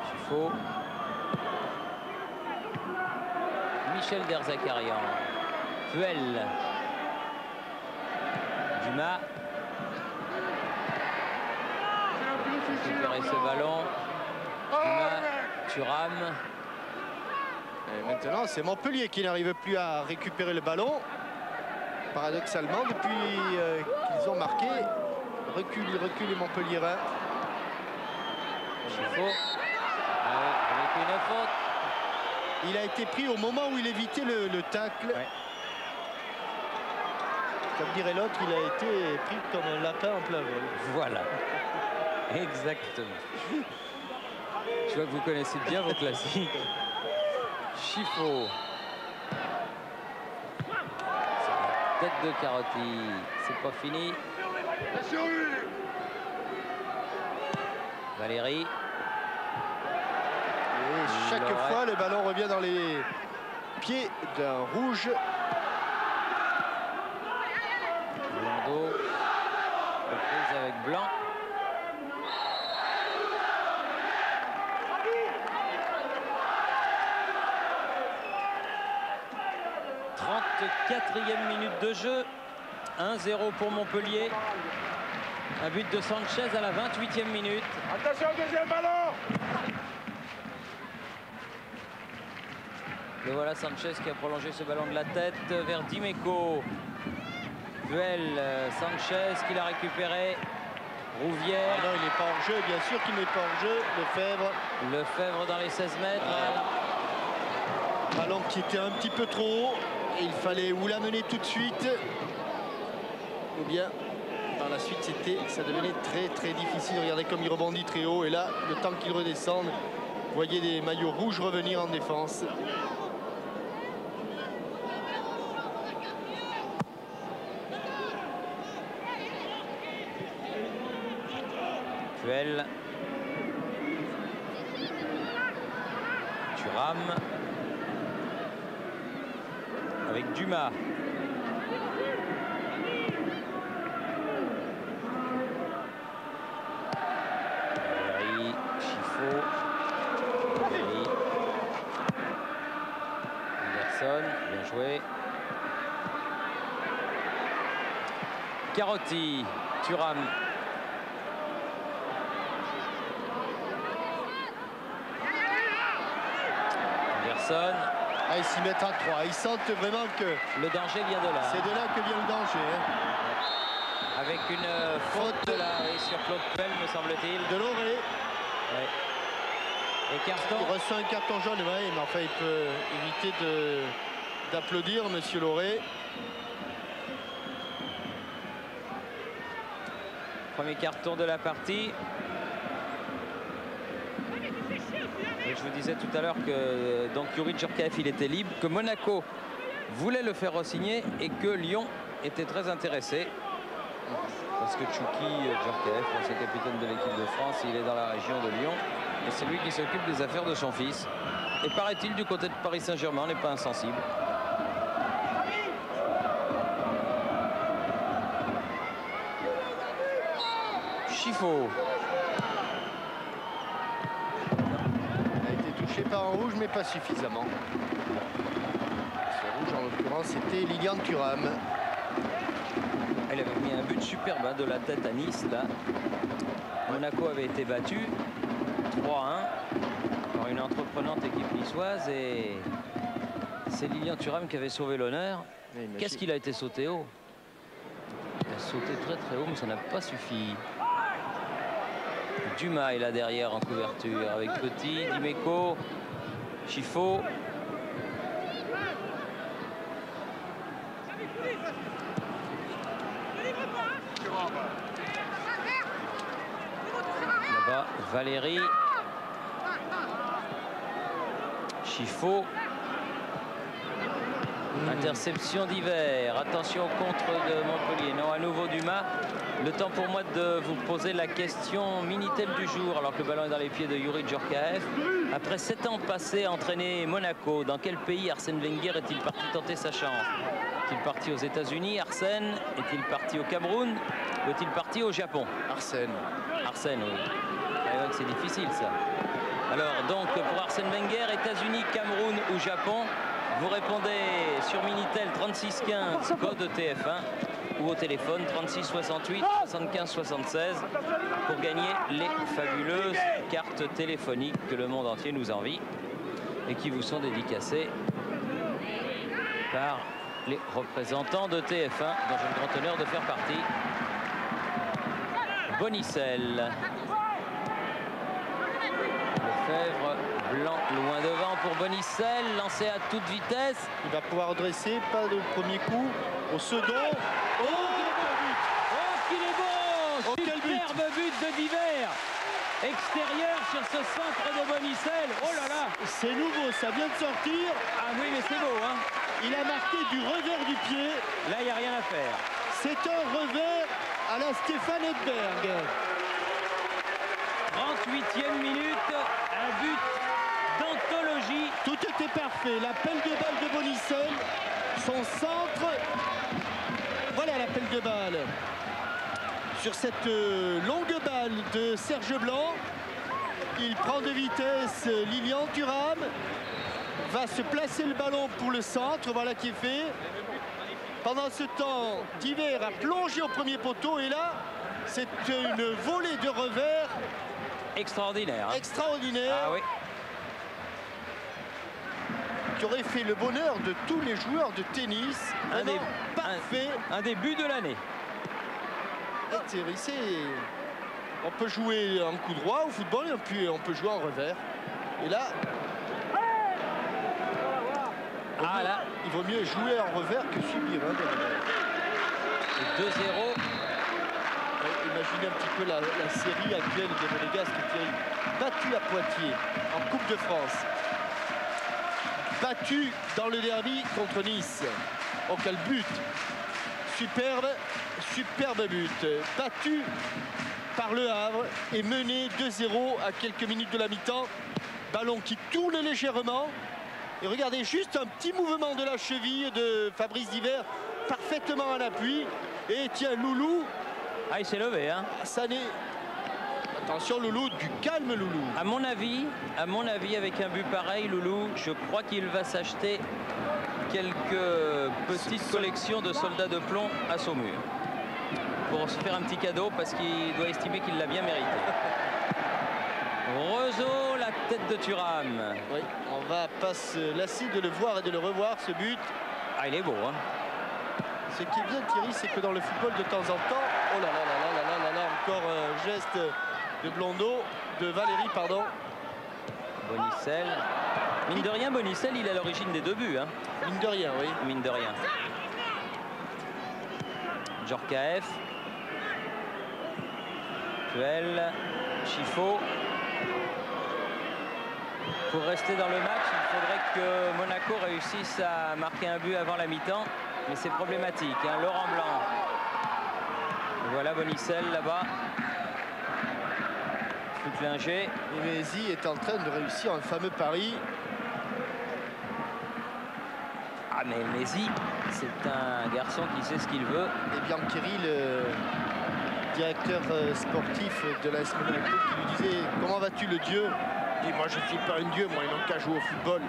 Chiffo. Michel Derzakarian. Puel. Dumas. Récupérer ce ballon. Dumas. Thuram. Et maintenant, c'est Montpellier qui n'arrive plus à récupérer le ballon. Paradoxalement, depuis qu'ils ont marqué, recule les Montpelliérains. Chiffo. Avec une faute. Il a été pris au moment où il évitait le tacle. Ouais. Comme dirait l'autre, il a été pris comme un lapin en plein vol. Voilà. Exactement. Je vois que vous connaissez bien vos classiques. Chiffo. Tête de Carotti. C'est pas fini. Valéry. Et chaque fois, le ballon revient dans les pieds d'un rouge. Blondeau. Reprise avec Blanc. Quatrième minute de jeu. 1-0 pour Montpellier. Un but de Sanchez à la 28e minute. Attention au deuxième ballon. Et voilà Sanchez qui a prolongé ce ballon de la tête vers Dimeco. Puel, Sanchez qui l'a récupéré. Rouvière. Ah non, il n'est pas hors jeu, bien sûr qu'il n'est pas hors jeu. Lefebvre. Lefebvre dans les 16 mètres. Ballon qui était un petit peu trop haut. Et il fallait ou l'amener tout de suite, ou bien par la suite ça devenait très difficile. Regardez comme il rebondit très haut. Et là, le temps qu'il redescende, vous voyez des maillots rouges revenir en défense. actuel. Thuram avec Dumas. Chifo. Anderson, bien joué. Carotti, Thuram. Anderson. Ah, ils s'y mettent à 3. Ils sentent vraiment que le danger vient de là. C'est de là que vient le danger. Avec une faute là, sur Claude Puel, me semble-t-il. De Loré. Ouais. Et carton. Il reçoit un carton jaune, ouais, mais enfin il peut éviter d'applaudir Monsieur Loré. Premier carton de la partie. Et je vous disais tout à l'heure que donc Youri Djorkaeff il était libre, que Monaco voulait le faire re-signer et que Lyon était très intéressé. Parce que Tchouki Djorkaeff, ancien capitaine de l'équipe de France, il est dans la région de Lyon. Et c'est lui qui s'occupe des affaires de son fils. Et paraît-il, du côté de Paris Saint-Germain, on n'est pas insensible. Chifo. Il a été touché par un rouge, mais pas suffisamment. Ce rouge, en l'occurrence, c'était Lilian Thuram. Elle avait mis un but superbe hein, de la tête à Nice, là. Monaco avait été battu 3-1 par une entreprenante équipe niçoise et c'est Lilian Thuram qui avait sauvé l'honneur. Qu'est-ce qu'il a été sauté haut? Il a sauté très très haut, mais ça n'a pas suffi. Dumas est là derrière en couverture avec Petit, Dimeco, Chifo. Là-bas, Valérie. Chifo. Interception d'hiver. Attention au contre de Montpellier. Non, à nouveau Dumas. Le temps pour moi de vous poser la question Minitel du jour, alors que le ballon est dans les pieds de Youri Djorkaeff. Après 7 ans passés à entraîner Monaco, dans quel pays Arsène Wenger est-il parti tenter sa chance? Est-il parti aux États-Unis, Arsène? Est-il parti au Cameroun? Ou est-il parti au Japon? Arsène. Arsène, oui. C'est difficile, ça. Alors, donc, pour Arsène Wenger, États-Unis, Cameroun ou Japon, vous répondez sur Minitel 3615, code TF1, ou au téléphone 36 68 75 76 pour gagner les fabuleuses cartes téléphoniques que le monde entier nous envie et qui vous sont dédicacées par les représentants de TF1 dont j'ai le grand honneur de faire partie. Bonicel. Lefebvre, Blanc loin devant pour Bonicel, lancé à toute vitesse. Il va pouvoir redresser, pas au premier coup, au second. Oh, qu'il est beau! Oh, Superbe but de Diver. Extérieur sur ce centre de Bonicel. Oh là là! C'est nouveau, ça vient de sortir. Ah oui, mais c'est beau, hein? Il a marqué du revers du pied. Là, il n'y a rien à faire. C'est un revers à la Stéphane Edberg. 38e minute, un but d'anthologie. Tout était parfait. L'appel de balle de Bonicel, son centre. Voilà l'appel de balle. Sur cette longue balle de Serge Blanc, il prend de vitesse Lilian Thuram. Va se placer le ballon pour le centre. Voilà qui est fait. Pendant ce temps, Diver a plongé au premier poteau et là, c'est une volée de revers. Extraordinaire. Hein. Extraordinaire. Ah oui. Qui aurait fait le bonheur de tous les joueurs de tennis. Parfait. Un des buts de l'année. On peut jouer en coup droit au football et puis on peut jouer en revers. Et là, il vaut mieux jouer en revers que subir. Hein, 2-0. Imaginez un petit peu la série actuelle des Monégasques qui est battu à Poitiers en Coupe de France. Battu dans le derby contre Nice. Oh, quel but! Superbe but. Battu par Le Havre et mené 2-0 à quelques minutes de la mi-temps. Ballon qui tourne légèrement. Et regardez juste un petit mouvement de la cheville de Fabrice Divert, parfaitement en appui. Et tiens, Loulou. Ah, il s'est levé, hein. Ça n'est... Attention Loulou, du calme Loulou. À mon avis, avec un but pareil, Loulou, je crois qu'il va s'acheter quelques petites collections de soldats de plomb à Saumur. Pour se faire un petit cadeau parce qu'il doit estimer qu'il l'a bien mérité. Rezo, la tête de Thuram. Oui, on va pas se lasser de le voir et de le revoir, ce but. Ah, il est beau, hein. Ce qui est bien, Thierry, c'est que dans le football, de temps en temps, oh là là là là là là là, encore un geste de Blondeau, de Valérie, pardon. Bonicel. Mine de rien, Bonicel, il est à l'origine des 2 buts, hein. Mine de rien, oui. Mine de rien. Djorkaeff. Puel. Chifo. Pour rester dans le match, il faudrait que Monaco réussisse à marquer un but avant la mi-temps. Mais c'est problématique, hein. Laurent Blanc. Et voilà Bonicel là-bas. Flucklinger. Et Mézi est en train de réussir un fameux pari. Ah mais Mézi, c'est un garçon qui sait ce qu'il veut. Et Biancheri, le directeur sportif de l'AS Monaco, qui lui disait « Comment vas-tu le dieu ?» Il dit « Moi je ne suis pas un dieu, moi il n'en qu'à jouer au football. »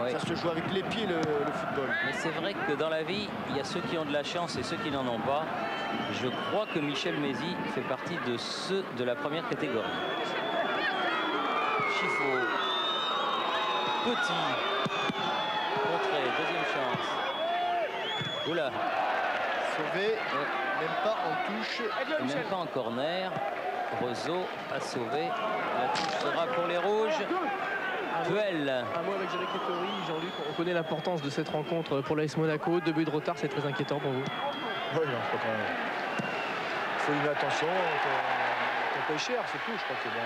Ouais. Ça se joue avec les pieds le football. Mais c'est vrai que dans la vie, il y a ceux qui ont de la chance et ceux qui n'en ont pas. Je crois que Michel Mézi fait partie de ceux de la première catégorie. Chifo. Petit. Contré. Deuxième chance. Oula. Sauvé. Même pas en touche. Et même pas en corner. Rezo a sauvé. La touche sera pour les rouges. Puel. Un mot avec Jérémy Kettori, Jean-Luc, on connaît l'importance de cette rencontre pour l'AS Monaco. 2 buts de retard, c'est très inquiétant pour vous. Oui, non, je crois qu'on... Il faut y mettre attention, on paye cher, c'est tout, je crois que c'est bon.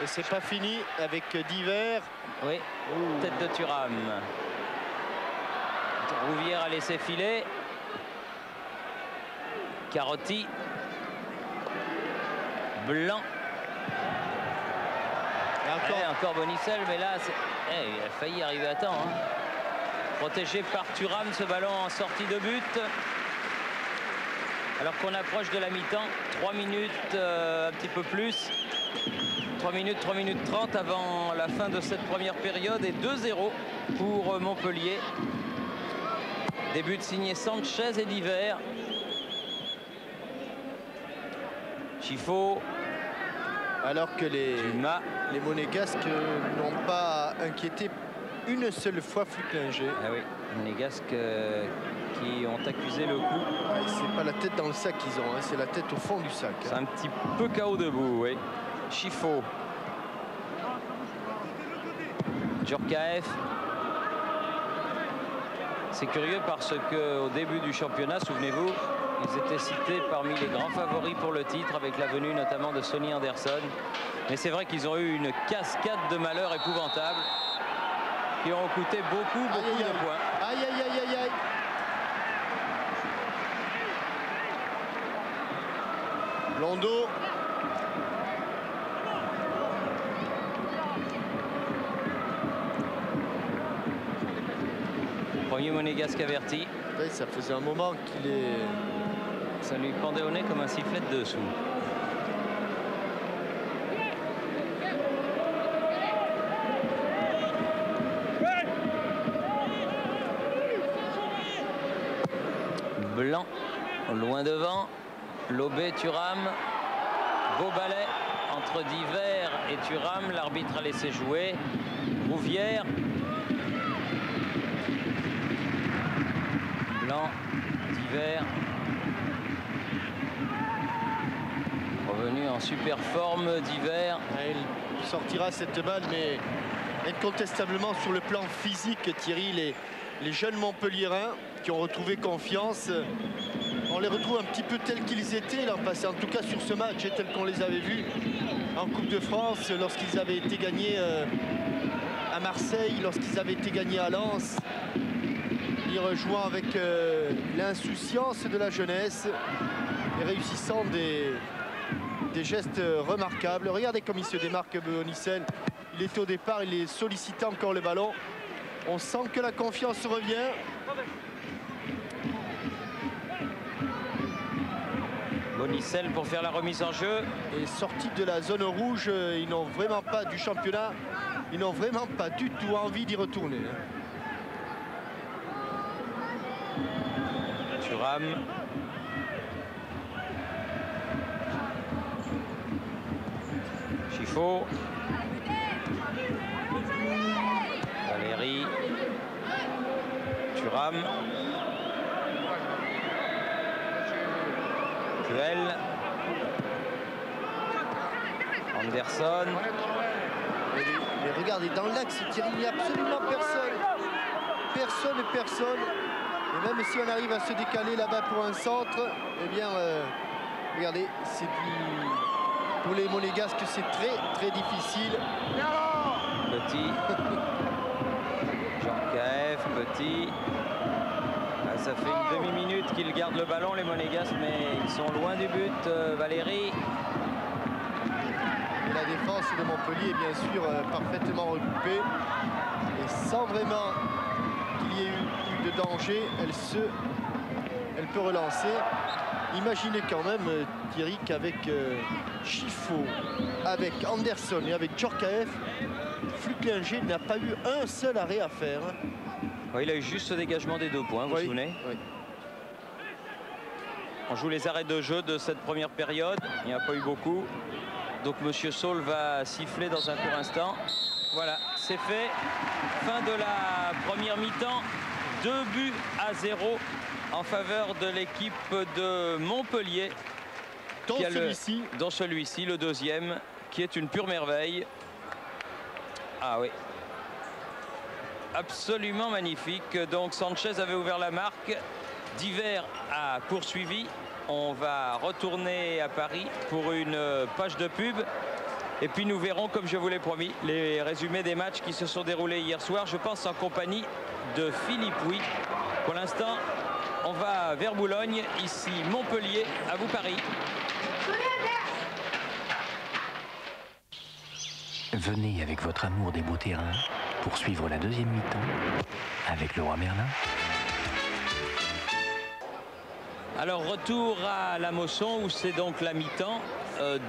Et c'est pas fini avec Divert. Oui, tête de Thuram. Rouvière a laissé filer. Carotti. Blanc. Encore Bonicel, mais là, il a failli arriver à temps. Hein. Protégé par Thuram, ce ballon en sortie de but. Alors qu'on approche de la mi-temps, 3 minutes, un petit peu plus. 3 minutes 30 avant la fin de cette première période et 2-0 pour Montpellier. Des buts signés Sanchez et Divert. Chifo. Alors que les Monégasques n'ont pas inquiété une seule fois Flucklinger. Ah oui, les Monégasques qui ont accusé le coup. Ouais, c'est pas la tête dans le sac qu'ils ont, hein, c'est la tête au fond du sac. C'est un petit peu KO debout, oui. Chifo. Djorkaeff. C'est curieux parce qu'au début du championnat, souvenez-vous, ils étaient cités parmi les grands favoris pour le titre avec la venue notamment de Sonny Anderson. Mais c'est vrai qu'ils ont eu une cascade de malheurs épouvantables qui ont coûté beaucoup de points. Aïe, aïe, aïe, aïe, aïe. Blondeau. Premier monégasque averti. Ouais, ça faisait un moment qu'il est... Ça lui pendait au nez comme un sifflet de dessous. Blanc, loin devant. Lobé, Thuram. Beau balai entre Divert et Thuram. L'arbitre a laissé jouer. Rouvière. Blanc, Divert. Revenu en super forme, Divert. Il sortira cette balle, mais incontestablement sur le plan physique, Thierry, les jeunes Montpelliérains qui ont retrouvé confiance, on les retrouve un petit peu tels qu'ils étaient l'an passé, en tout cas sur ce match, et tels qu'on les avait vus en Coupe de France, lorsqu'ils avaient été gagnés à Marseille, lorsqu'ils avaient été gagnés à Lens. Ils rejoignent avec l'insouciance de la jeunesse et réussissant des gestes remarquables. Regardez comme il se démarque, Bonicel. Il était au départ, il est sollicité encore le ballon. On sent que la confiance revient. Bonicel pour faire la remise en jeu. Et sorti de la zone rouge, ils n'ont vraiment pas du championnat. Ils n'ont vraiment pas du tout envie d'y retourner. Thuram. Chifo. Valéry. Thuram. Puel. Anderson. Mais regardez, dans l'axe, Thierry, il n'y a absolument personne. Personne. Et même si on arrive à se décaler là-bas pour un centre, eh bien, regardez, c'est pour les Monégasques, c'est très difficile. Petit. Jean-Caef, Petit. Ça fait une demi-minute qu'ils gardent le ballon, les Monégasques, mais ils sont loin du but. Valéry. Et la défense de Montpellier est bien sûr parfaitement regroupée. Et sans vraiment qu'il y ait eu de danger, elle peut relancer. Imaginez quand même, Thierry, qu'avec Chifo, avec Anderson et avec Djorkaeff, Flucklinger n'a pas eu un seul arrêt à faire. Oui, il a eu juste ce dégagement des 2 points, vous vous souvenez? Oui. On joue les arrêts de jeu de cette première période. Il n'y en a pas eu beaucoup. Donc Monsieur Saul va siffler dans un court instant. Voilà, c'est fait. Fin de la première mi-temps. 2-0 en faveur de l'équipe de Montpellier. Dans celui-ci, le deuxième, qui est une pure merveille. Ah oui. Absolument magnifique. Donc Sanchez avait ouvert la marque. Diver a poursuivi. On va retourner à Paris pour une page de pub. Et puis nous verrons, comme je vous l'ai promis, les résumés des matchs qui se sont déroulés hier soir. Je pense en compagnie de Philippe Huy. Pour l'instant, on va vers Boulogne. Ici Montpellier, à vous Paris. Venez avec votre amour des beaux terrains pour suivre la deuxième mi-temps avec Leroy Merlin. Alors retour à la Mosson où c'est donc la mi-temps.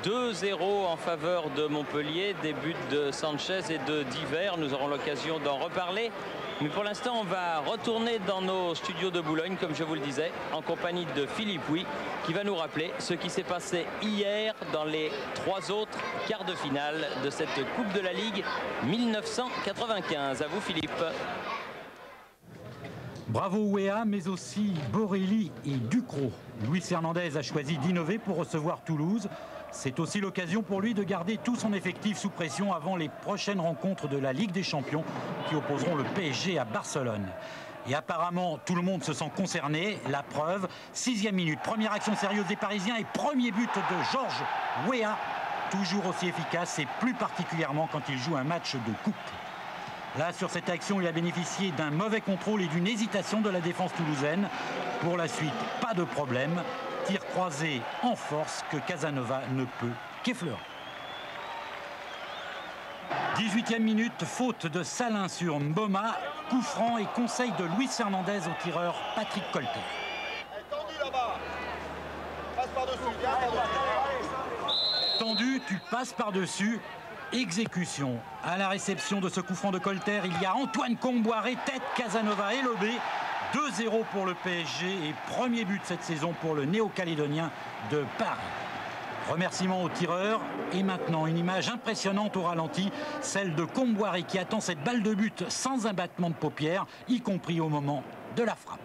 2-0 en faveur de Montpellier, des buts de Sanchez et de Diver. Nous aurons l'occasion d'en reparler. Mais pour l'instant, on va retourner dans nos studios de Boulogne, comme je vous le disais, en compagnie de Philippe Huy, qui va nous rappeler ce qui s'est passé hier dans les 3 autres quarts de finale de cette Coupe de la Ligue 1995. À vous, Philippe. Bravo Ouéa, mais aussi Borelli et Ducrot. Luis Hernandez a choisi d'innover pour recevoir Toulouse. C'est aussi l'occasion pour lui de garder tout son effectif sous pression avant les prochaines rencontres de la Ligue des Champions qui opposeront le PSG à Barcelone. Et apparemment, tout le monde se sent concerné. La preuve, 6e minute, première action sérieuse des Parisiens et premier but de Georges Weah, toujours aussi efficace et plus particulièrement quand il joue un match de coupe. Là, sur cette action, il a bénéficié d'un mauvais contrôle et d'une hésitation de la défense toulousaine. Pour la suite, pas de problème. Tir croisé en force que Casanova ne peut qu'effleurer. 18e minute, faute de Salin sur Mboma, coup franc et conseil de Luis Hernandez au tireur Patrick Colter. Tendu, tu passes par-dessus. Exécution. À la réception de ce coup franc de Colter, il y a Antoine Comboiré, tête Casanova et lobé. 2-0 pour le PSG et premier but cette saison pour le néo-calédonien de Paris. Remerciements au tireur et maintenant une image impressionnante au ralenti, celle de Comboiré qui attend cette balle de but sans un battement de paupières, y compris au moment de la frappe.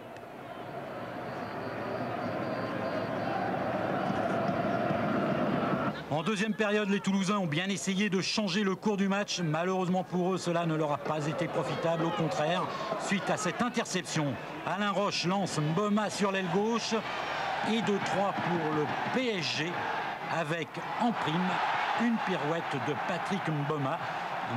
En deuxième période, les Toulousains ont bien essayé de changer le cours du match. Malheureusement pour eux, cela ne leur a pas été profitable. Au contraire, suite à cette interception, Alain Roche lance Mboma sur l'aile gauche. Et 2-3 pour le PSG, avec en prime une pirouette de Patrick Mboma.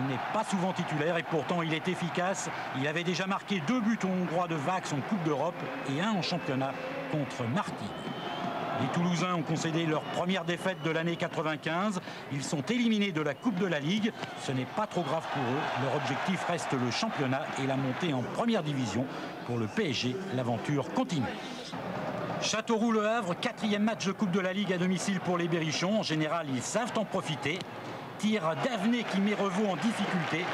Il n'est pas souvent titulaire et pourtant il est efficace. Il avait déjà marqué 2 buts aux Hongrois de Vax en Coupe d'Europe et 1 en championnat contre Martigues. Les Toulousains ont concédé leur première défaite de l'année 95. Ils sont éliminés de la Coupe de la Ligue. Ce n'est pas trop grave pour eux. Leur objectif reste le championnat et la montée en première division. Pour le PSG, l'aventure continue. Châteauroux-Le Havre, 4e match de Coupe de la Ligue à domicile pour les Berrichons. En général, ils savent en profiter. Tir d'Avenay qui met Revaux en difficulté.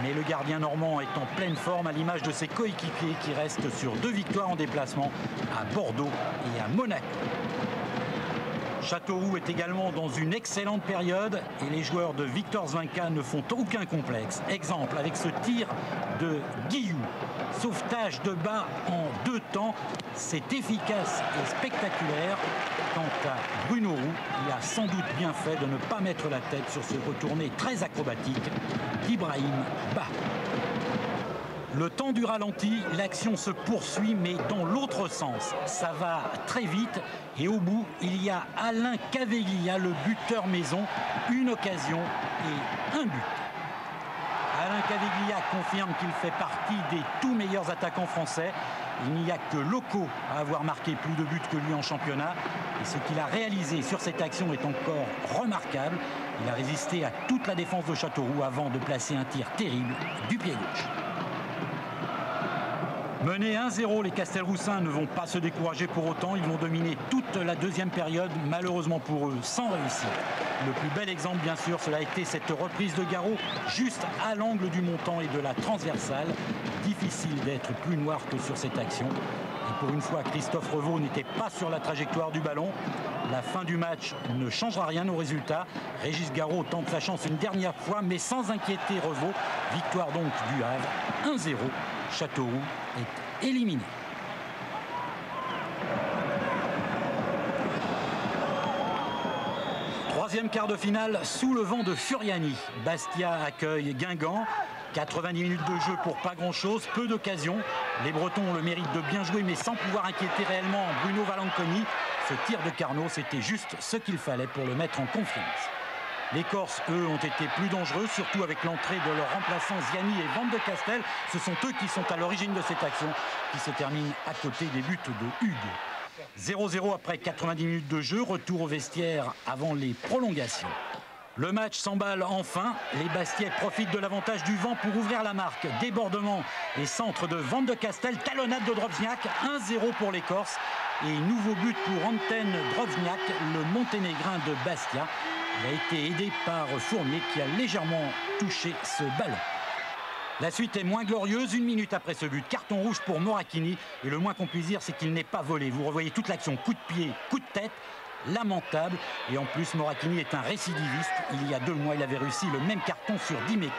Mais le gardien normand est en pleine forme à l'image de ses coéquipiers qui restent sur 2 victoires en déplacement à Bordeaux et à Monaco. Châteauroux est également dans une excellente période et les joueurs de Victor Zvinka ne font aucun complexe. Exemple avec ce tir de Guillou. Sauvetage de bas en 2 temps. C'est efficace et spectaculaire. Quant à Bruno Roux, il a sans doute bien fait de ne pas mettre la tête sur ce retourné très acrobatique d'Ibrahim Ba. Le temps du ralenti, l'action se poursuit mais dans l'autre sens. Ça va très vite et au bout, il y a Alain Caveglia, le buteur maison, une occasion et un but. Alain Caveglia confirme qu'il fait partie des tout meilleurs attaquants français. Il n'y a que Loco à avoir marqué plus de buts que lui en championnat. Et ce qu'il a réalisé sur cette action est encore remarquable. Il a résisté à toute la défense de Châteauroux avant de placer un tir terrible du pied gauche. Menés 1-0, les Castelroussins ne vont pas se décourager pour autant. Ils vont dominer toute la deuxième période, malheureusement pour eux, sans réussir. Le plus bel exemple, bien sûr, cela a été cette reprise de Garot, juste à l'angle du montant et de la transversale. Difficile d'être plus noir que sur cette action. Et pour une fois, Christophe Revaux n'était pas sur la trajectoire du ballon. La fin du match ne changera rien au résultat. Régis Garot tente sa chance une dernière fois, mais sans inquiéter Revaux. Victoire donc du Havre, 1-0. Châteauroux est éliminé. Troisième quart de finale sous le vent de Furiani. Bastia accueille Guingamp. 90 minutes de jeu pour pas grand-chose, peu d'occasions. Les Bretons ont le mérite de bien jouer, mais sans pouvoir inquiéter réellement Bruno Valanconi. Ce tir de Carnot, c'était juste ce qu'il fallait pour le mettre en confiance. Les Corses, eux, ont été plus dangereux, surtout avec l'entrée de leurs remplaçants Ziani et Van de Castel. Ce sont eux qui sont à l'origine de cette action qui se termine à côté des buts de Hugues. 0-0 après 90 minutes de jeu, retour au vestiaire avant les prolongations. Le match s'emballe enfin, les Bastiais profitent de l'avantage du vent pour ouvrir la marque. Débordement et centre de Van de Castel, talonnade de Drobzniak, 1-0 pour les Corses. Et nouveau but pour Anten Drobzniak, le Monténégrin de Bastia. Il a été aidé par Fournier qui a légèrement touché ce ballon. La suite est moins glorieuse, 1 minute après ce but. Carton rouge pour Moracchini. Et le moins qu'on puisse dire, c'est qu'il n'est pas volé. Vous revoyez toute l'action, coup de pied, coup de tête. Lamentable. Et en plus, Moracchini est un récidiviste. Il y a 2 mois, il avait réussi le même carton sur Dimeco.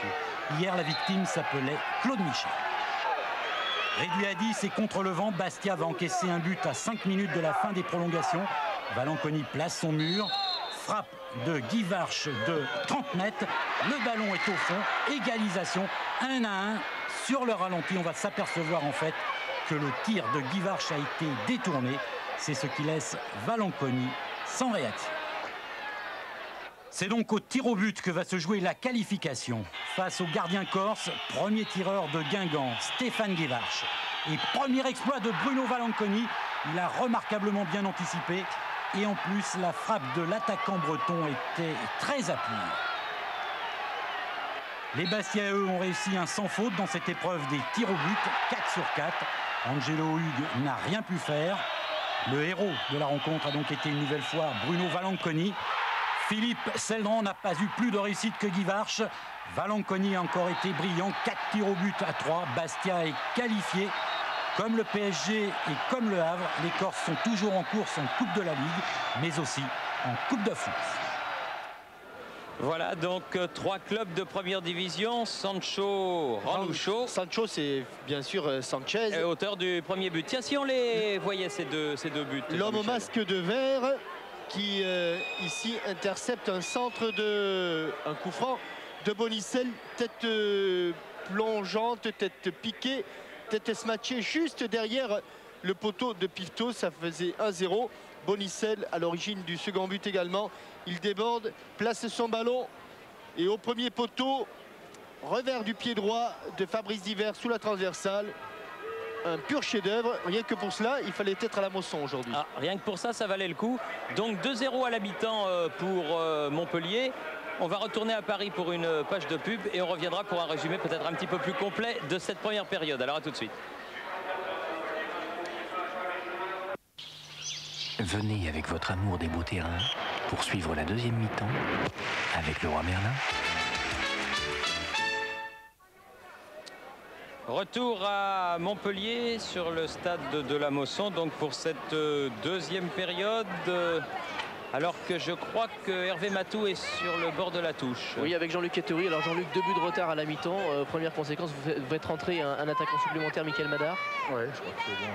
Hier, la victime s'appelait Claude Michel. Réduit à 10 et contre le vent, Bastia va encaisser un but à 5 minutes de la fin des prolongations. Valanconi place son mur. Frappe de Guy Varche de 30 mètres. Le ballon est au fond. Égalisation 1-1. Sur le ralenti, on va s'apercevoir en fait que le tir de Guy Varche a été détourné. C'est ce qui laisse Valanconi sans réaction. C'est donc au tir au but que va se jouer la qualification. Face au gardien corse, premier tireur de Guingamp, Stéphane Guivarch. Et premier exploit de Bruno Valanconi. Il a remarquablement bien anticipé. Et en plus, la frappe de l'attaquant breton était très appuyée. Les Bastiais, eux, ont réussi un sans faute dans cette épreuve des tirs au but, 4 sur 4. Angelo Hugues n'a rien pu faire. Le héros de la rencontre a donc été une nouvelle fois Bruno Valanconi. Philippe Seldran n'a pas eu plus de réussite que Guy Varche. Valanconi a encore été brillant, 4 tirs au but à 3. Bastia est qualifié. Comme le PSG et comme le Havre, les Corses sont toujours en course en Coupe de la Ligue, mais aussi en Coupe de France. Voilà donc 3 clubs de première division. Sancho, Ranuccio. Sancho, c'est bien sûr Sanchez. Auteur du premier but. Tiens, si on les voyait ces deux buts. L'homme au masque de verre qui ici intercepte un centre un coup franc de Bonicel, tête plongeante, tête piquée, tête smatchée juste derrière le poteau de Pifto. Ça faisait 1-0. Bonicel à l'origine du second but également. Il déborde, place son ballon et au premier poteau, revers du pied droit de Fabrice Divert sous la transversale. un pur chef-d'œuvre. Rien que pour cela, il fallait être à la Mosson aujourd'hui. Ah, rien que pour ça, ça valait le coup. Donc 2-0 à la mi-temps pour Montpellier. On va retourner à Paris pour une page de pub et on reviendra pour un résumé peut-être un petit peu plus complet de cette première période. Alors à tout de suite. Venez avec votre amour des beaux terrains pour suivre la deuxième mi-temps avec Leroy Merlin. Retour à Montpellier sur le stade de la Mosson donc pour cette deuxième période. Alors que je crois que Hervé Matou est sur le bord de la touche. Oui, avec Jean-Luc Ettori. Alors Jean-Luc, 2 buts de retard à la mi-temps. Première conséquence, vous faites rentrer un attaquant supplémentaire, Michael Madar. Oui, je crois que c'est bon.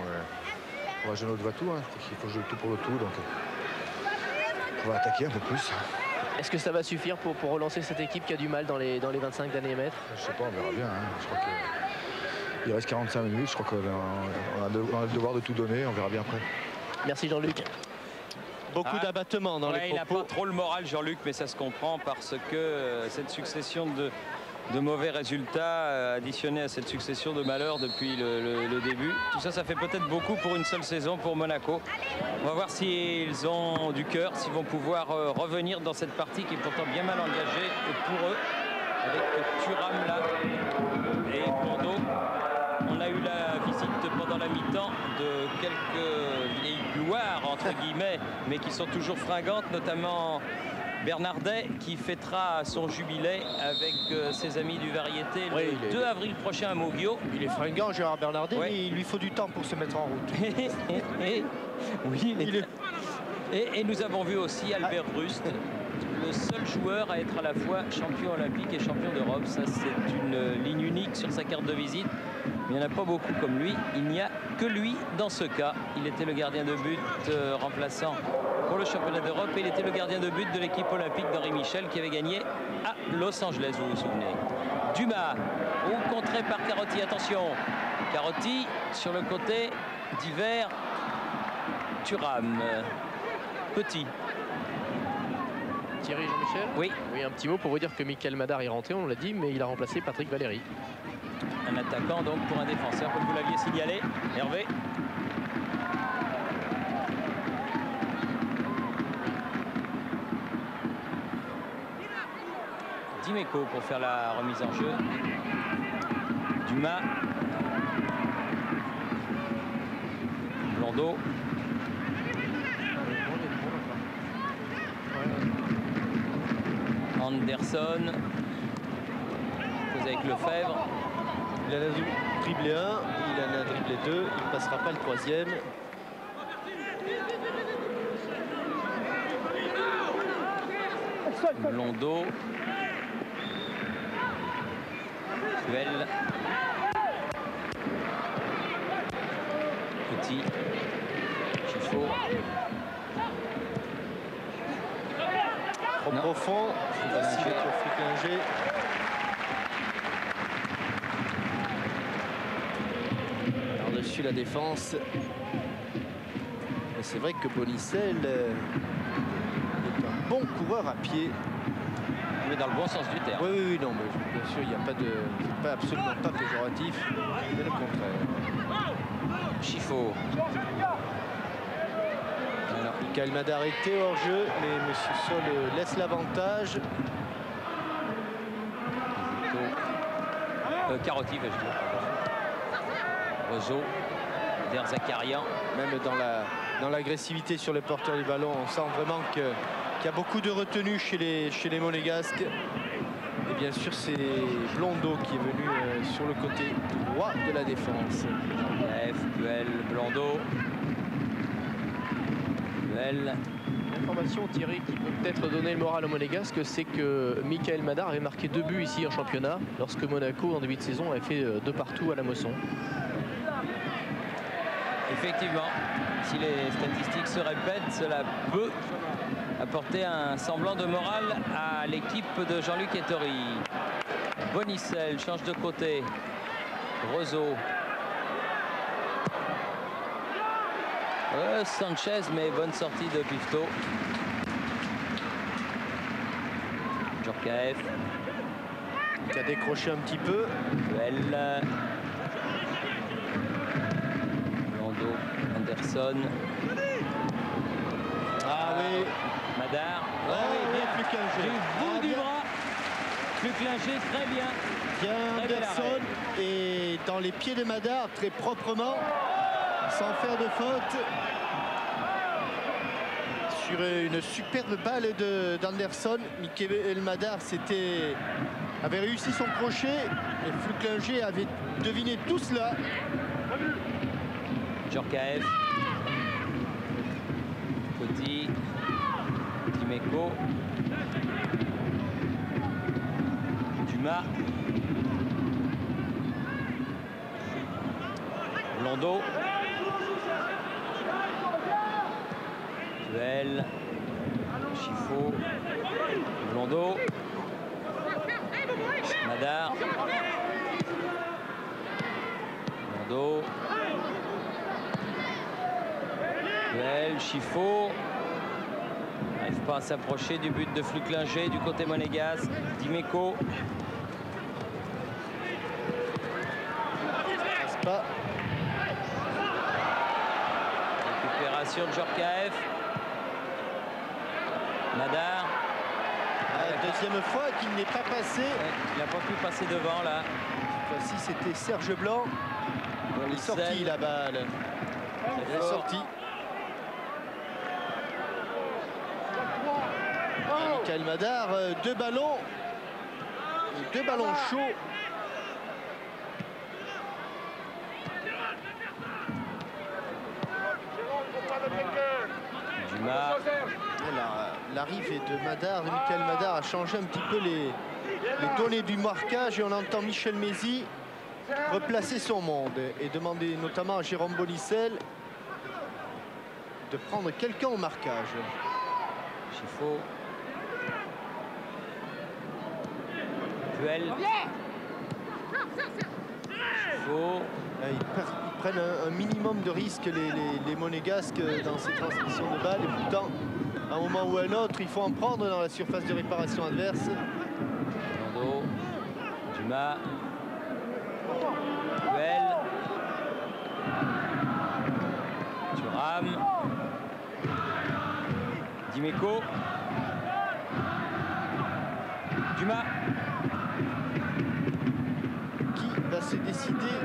On va jouer notre va-tout. Hein. Je crois qu'il faut jouer tout pour le tout. Donc on va attaquer un peu plus. Est-ce que ça va suffire pour relancer cette équipe qui a du mal dans les 25 derniers mètres? Je sais pas, on verra bien. Hein. Je crois qu'il reste 45 minutes. Je crois qu'on a le devoir de tout donner. On verra bien après. Merci Jean-Luc. Beaucoup d'abattement dans les propos. Il n'a pas trop le moral, Jean-Luc, mais ça se comprend parce que cette succession de mauvais résultats additionnés à cette succession de malheurs depuis le début, tout ça, ça fait peut-être beaucoup pour une seule saison pour Monaco. On va voir s'ils ont du cœur, s'ils vont pouvoir revenir dans cette partie qui est pourtant bien mal engagée pour eux, avec Thuram là et Blondeau. On a eu la visite pendant la mi-temps de quelques vieilles gloires, entre guillemets, mais qui sont toujours fringantes, notamment Bernardet, qui fêtera son jubilé avec ses amis du Variété le 2 avril prochain à Moguio. Il est fringant, Gérard Bernardet, Ouais. mais il lui faut du temps pour se mettre en route. Oui, et nous avons vu aussi Albert Rust, le seul joueur à être à la fois champion olympique et champion d'Europe. Ça, c'est une ligne unique sur sa carte de visite. Il n'y en a pas beaucoup comme lui. Il n'y a que lui dans ce cas. Il était le gardien de but remplaçant pour le championnat d'Europe et il était le gardien de but de l'équipe olympique d'Henri Michel qui avait gagné à Los Angeles, vous vous souvenez. Dumas, contré par Carotti. Attention, Carotti sur le côté d'Hiver. Thuram. Petit. Thierry Jean-Michel. Oui. Oui, un petit mot pour vous dire que Michael Madar est rentré, on l'a dit, mais il a remplacé Patrick Valéry. Un attaquant donc pour un défenseur, comme vous l'aviez signalé. Hervé. Dimeco pour faire la remise en jeu. Dumas. Blondeau. Anderson. Avec Lefebvre. Il en a dribblé un, il en a dribblé deux, il ne passera pas le troisième. Blondeau. Puel. Petit. Chiffo. Trop profond, facile pour Flicklinger. Par-dessus la défense. C'est vrai que Bonicel est un bon coureur à pied. Mais dans le bon sens du terme. Oui, oui, oui, non, mais bien sûr, il n'y a pas de. C'est pas absolument pas péjoratif, mais le contraire. Chiffo. Alors, Michael Madar était hors jeu, mais M. Sol laisse l'avantage. Carotti, va-je dire. Roseau. Der Zakarian. Même dans l'agressivité sur le porteur du ballon, on sent vraiment qu'il y a beaucoup de retenue chez les Monégasques. Et bien sûr, c'est Blondeau qui est venu sur le côté droit de la défense. Puel, Blondeau. Puel. L'information, Thierry, qui peut peut-être donner le moral aux Monégasques, c'est que Michael Madar avait marqué 2 buts ici en championnat, lorsque Monaco, en début de saison, avait fait 2 partout à la Mosson. Effectivement, si les statistiques se répètent, cela peut apporter un semblant de morale à l'équipe de Jean-Luc Ettori. Bonicel change de côté. Roseau. Sanchez, mais bonne sortie de Pifto. Djorkaeff. Qui a décroché un petit peu. Puel. Anderson. Ah oui. Madar. Ah oui, oui, bien. Flucklinger. Du bout du bien. bras. Flucklinger, très bien. Bien Très bel Anderson arrêt. et dans les pieds de Madar très proprement, sans faire de faute. Sur une superbe balle d'Anderson, Michael Madar avait réussi son crochet et Flucklinger avait deviné tout cela. Djorkaeff. Coty. Dimeco. Dumas. Blondeau. Duel. Chiffaut. Blondeau. Madar. Blondeau. Duel. Chiffaut. N'arrive pas à s'approcher du but de Flucklinger du côté monégasque. Dimeco. Pas. Récupération de Djorkaeff. Madar. Deuxième fois qu'il n'est pas passé. Il n'a pas pu passer devant là. Cette fois-ci c'était Serge Blanc. Elle est sortie la balle. Elle est sortie. Michael Madar, deux ballons chauds. Dumas. L'arrivée de Madar, de Michael Madar a changé un petit peu les données du marquage et on entend Michel Mézy replacer son monde et demander notamment à Jérôme Bonicel de prendre quelqu'un au marquage. Chiffaut. Duel. Chiffaut. Ils prennent un minimum de risques les monégasques dans ces transmissions de balles et pourtant à un moment ou à un autre il faut en prendre dans la surface de réparation adverse. Blondeau. Dumas. Duel. Thuram. Dimeco. Dumas. Qui va se décider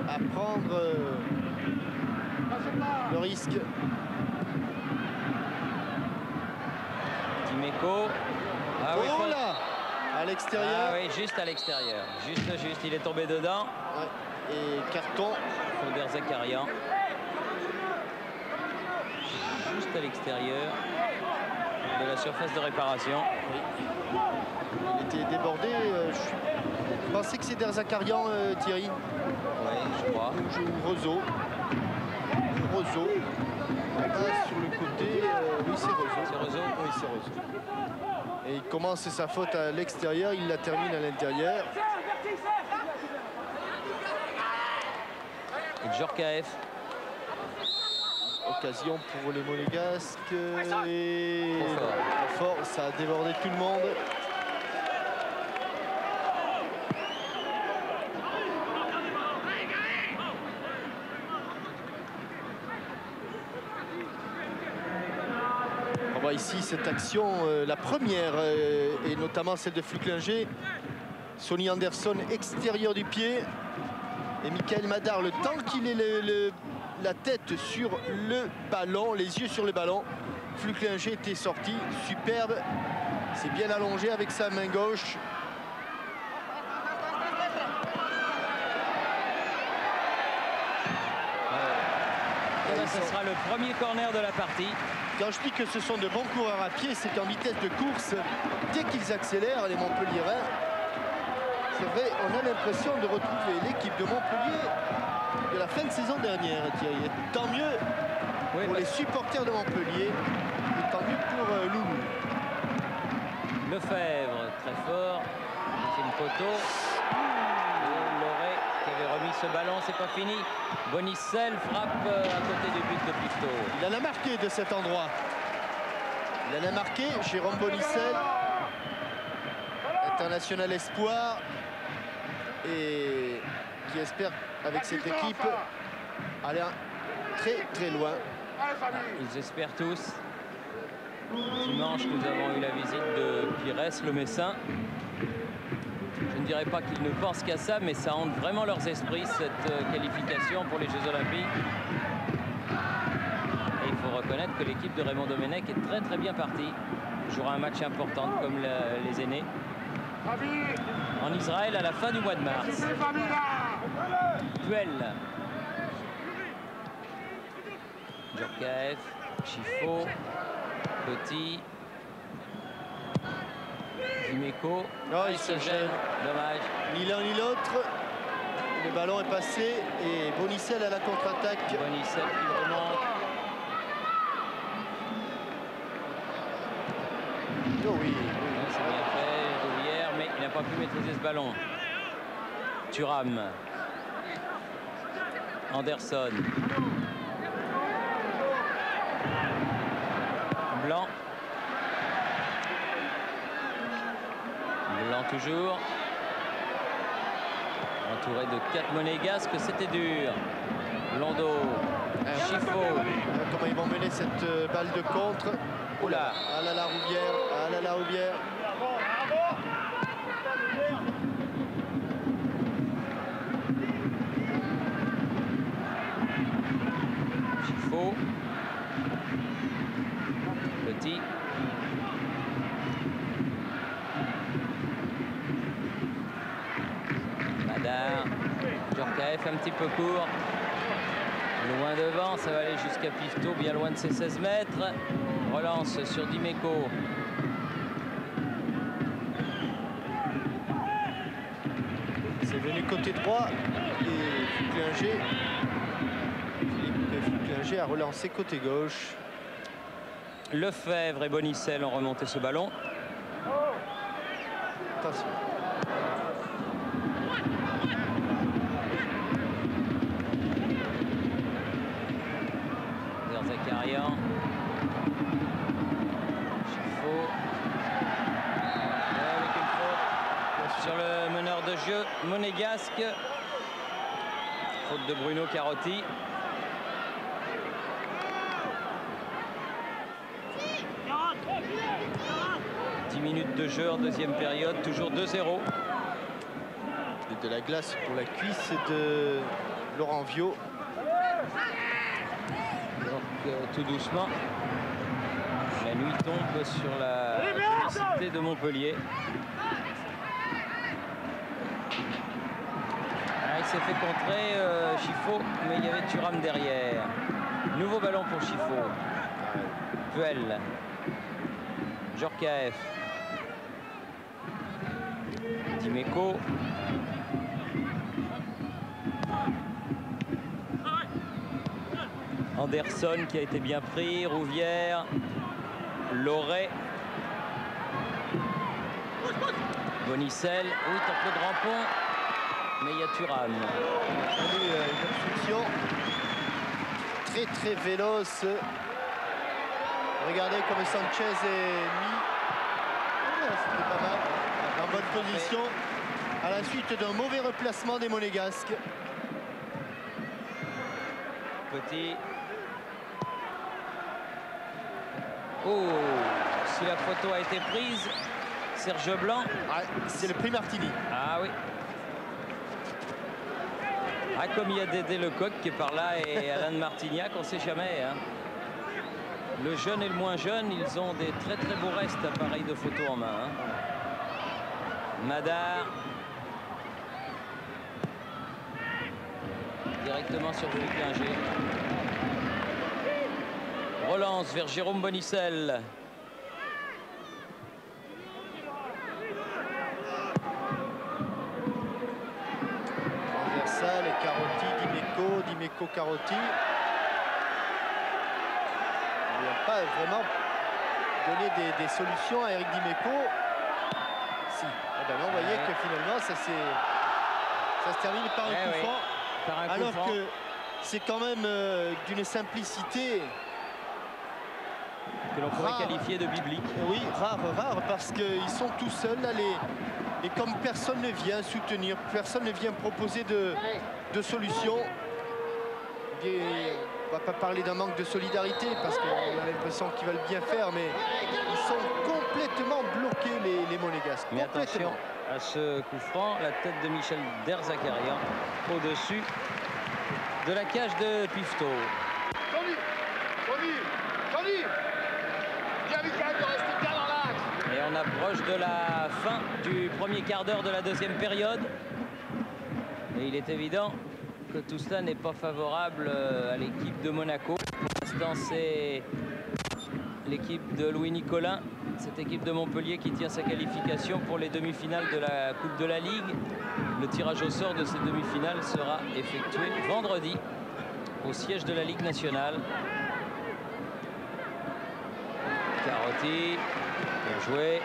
à prendre le risque? Dimeco. Ah oui, oh là, à l'extérieur. Ah oui, juste à l'extérieur. Juste, il est tombé dedans. Ouais. Et carton. Fodder Zakarian. Juste à l'extérieur de la surface de réparation. Oui. Il était débordé. Je pensais que c'est Derzakarian, Thierry. Oui, je crois. Ou Roseau. Roseau. Sur le côté, oui c'est Roseau. C'est Roseau. Oui, c'est Roseau. Et il commence sa faute à l'extérieur, il la termine à l'intérieur. Et Djorkaeff. Occasion pour les monégasques. Et Trop fort. Ça a débordé tout le monde. On voit ici cette action, la première, et notamment celle de Flucklinger. Sonny Anderson extérieur du pied. Et Michael Madar, le temps qu'il ait la tête sur le ballon, les yeux sur le ballon, Flucklinger était sorti, superbe. C'est bien allongé avec sa main gauche. Et là, ce sera le premier corner de la partie. Quand je dis que ce sont de bons coureurs à pied, c'est qu'en vitesse de course, dès qu'ils accélèrent, les Montpelliérains, c'est vrai, on a l'impression de retrouver l'équipe de Montpellier de la fin de saison dernière, Thierry. Tant mieux pour les supporters de Montpellier, et tant mieux pour Loulou. Lefebvre, très fort. Deuxième poteau. Et Loret qui avait remis ce ballon, c'est pas fini. Bonicel frappe à côté du but de Pictot. Il en a marqué de cet endroit. Il en a marqué, Jérôme Bonicel, international espoir, et qui espère avec cette équipe aller très très loin. Ils espèrent tous. Dimanche, nous avons eu la visite de Pires, le Messin. Je ne dirais pas qu'ils ne pensent qu'à ça, mais ça hante vraiment leurs esprits, cette qualification pour les Jeux Olympiques. Et il faut reconnaître que l'équipe de Raymond Domenech est très très bien partie. Jouera un match important comme les aînés. En Israël à la fin du mois de mars. Puel. Djorkaeff, Chifo, Petit, Dimeco. Oh, il se gêne. Dommage. Ni l'un ni l'autre. Le ballon est passé et Bonicel à la contre-attaque. Bonicel qui remonte. Oh oui. C'est bien fait, Rouvière, mais il n'a pas pu maîtriser ce ballon. Thuram. Anderson. Blanc. Blanc toujours. Entouré de 4 monégasques, c'était dur. Londo. Chifo. Comment ils vont mener cette balle de contre. Oula. Ah là là, Rouvière. Ah là là, Rouvière. Chifo. Petit. Madar. Djorkaeff un petit peu court. Loin devant, ça va aller jusqu'à Pifto, bien loin de ses 16 mètres. Relance sur Dimeco. C'est venu côté droit et Philippe Fouclinger a relancé côté gauche. Lefebvre et Bonicel ont remonté ce ballon. Attention. Zakarian. Chifo. Avec une faute sur le meneur de jeu monégasque. Faute de Bruno Carotti. Minutes de jeu en deuxième période, toujours 2-0. De la glace pour la cuisse de Laurent Viau. Donc tout doucement, la nuit tombe sur la félicité de Montpellier. Ah, il s'est fait contrer Chifo, mais il y avait Thuram derrière. Nouveau ballon pour Chifo. Puel. Djorkaeff. Dimeco. Anderson qui a été bien pris. Rouvière. Loret. Bonicel. Oui, tente le grand pont. Mais il y a Thuram. Une obstruction très très véloce. Regardez comme Sanchez est mis. C'était pas mal. En bonne position. À la suite d'un mauvais replacement des Monégasques. Petit. Oh, si la photo a été prise, Serge Blanc. Ah, c'est le prix Martini. Ah oui. Ah, comme il y a Dédé Lecoq qui est par là et Alain de Martignac, on ne sait jamais. Hein. Le jeune et le moins jeune, ils ont des très très beaux restes appareils de photo en main. Hein. Madar. Directement sur Fouclinger. Relance vers Jérôme Bonicel. Transversal et Carotti, Dimeco, Carotti. Il n'a pas vraiment donné des solutions à Eric Dimeco. Si. Eh ben, vous voyez que finalement ça se termine par un coup franc. Alors que c'est quand même d'une simplicité que l'on pourrait qualifier de biblique. Oui, rare, parce qu'ils sont tout seuls là, et comme personne ne vient soutenir, personne ne vient proposer de solution, on va pas parler d'un manque de solidarité parce qu'on a l'impression qu'ils veulent bien faire, mais ils sont complètement bloqués les Monégasques. Mais attention à ce coup franc, la tête de Michel Derzakarian au-dessus de la cage de Pifto. Et on approche de la fin du premier quart d'heure de la deuxième période. Et il est évident que tout cela n'est pas favorable à l'équipe de Monaco. Pour l'instant, c'est l'équipe de Louis Nicolin, cette équipe de Montpellier qui tient sa qualification pour les demi-finales de la Coupe de la Ligue. Le tirage au sort de ces demi-finales sera effectué vendredi au siège de la Ligue nationale. Carotti, bien joué.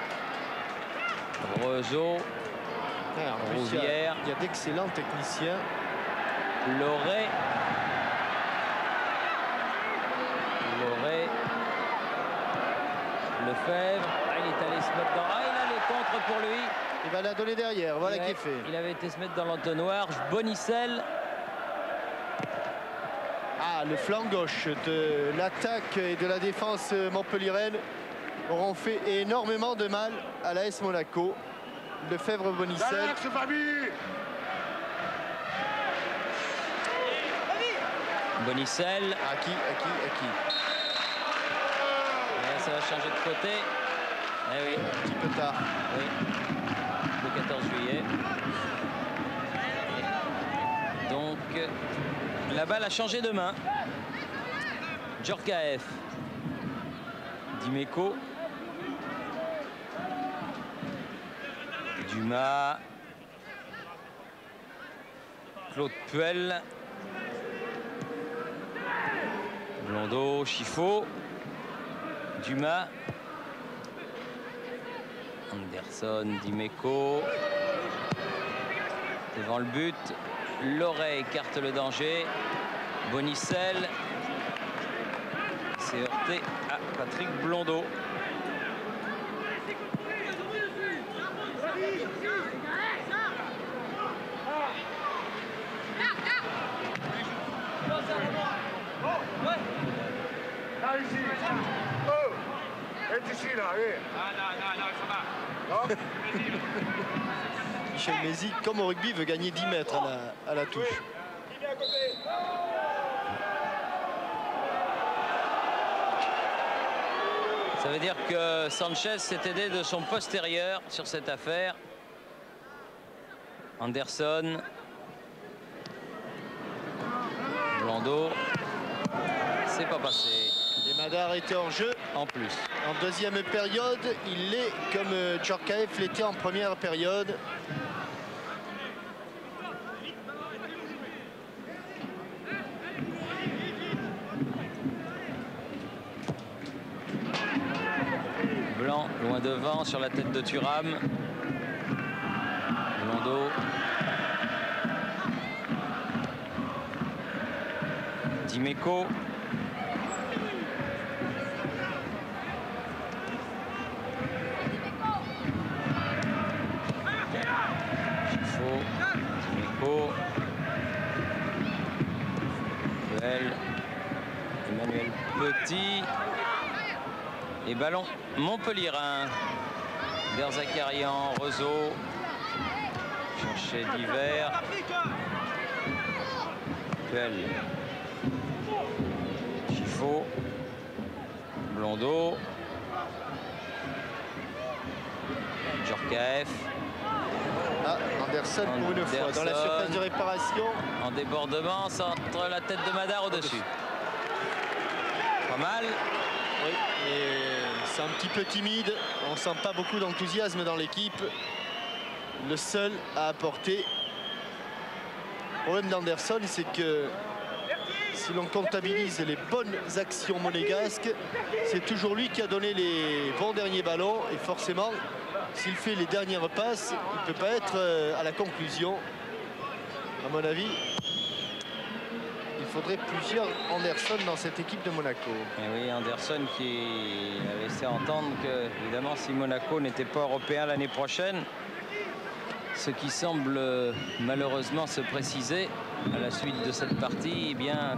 Rezo, Rouvière. Il y a d'excellents techniciens. Loré. Lefebvre. Ah, il est allé se mettre dans... Ah, il a les contres pour lui. Il va la donner derrière. Voilà qui est fait. Il avait été se mettre dans l'entonnoir. Bonicel. Ah, le flanc gauche de l'attaque et de la défense montpelliéraine auront fait énormément de mal à l'AS Monaco. Lefebvre, Bonicel. Bonicel. À qui Et là, ça va changer de côté. Eh oui. Un petit peu tard. Oui. Le 14 juillet. Donc, la balle a changé de main. Djorkaeff. Dimeco. Dumas. Claude Puel. Blondeau, Chiffaut. Dumas. Anderson, Dimeco. Devant le but. Loret écarte le danger. Bonicel. C'est heurté à Patrick Blondeau. Michel Mézy, comme au rugby, veut gagner 10 mètres à la touche. Ça veut dire que Sanchez s'est aidé de son postérieur sur cette affaire. Anderson. Blondeau. C'est pas passé. Et Madar était en jeu. En plus. En deuxième période, il l'est comme Djorkaeff l'était en première période. Blanc, loin devant, sur la tête de Thuram. Blondeau. Dimeco. Chiffaut. Dimeco. Puel. Emmanuel Petit. Et ballon Montpellierin. Derzakarian, Rezo. Chercher Divers. Puel. Chiffaut. Blondeau. Djorkaeff. Ah, Anderson pour une fois dans la surface de réparation. En débordement, entre la tête de Madar au-dessus. Pas mal. Oui, et c'est un petit peu timide. On sent pas beaucoup d'enthousiasme dans l'équipe. Le seul à apporter. Le problème d'Anderson, c'est que si l'on comptabilise les bonnes actions monégasques, c'est toujours lui qui a donné les bons derniers ballons. Et forcément, s'il fait les dernières passes, il ne peut pas être à la conclusion. À mon avis, il faudrait plusieurs Anderson dans cette équipe de Monaco. Et oui, Anderson qui a laissé entendre que, évidemment, si Monaco n'était pas européen l'année prochaine, ce qui semble malheureusement se préciser à la suite de cette partie, eh bien,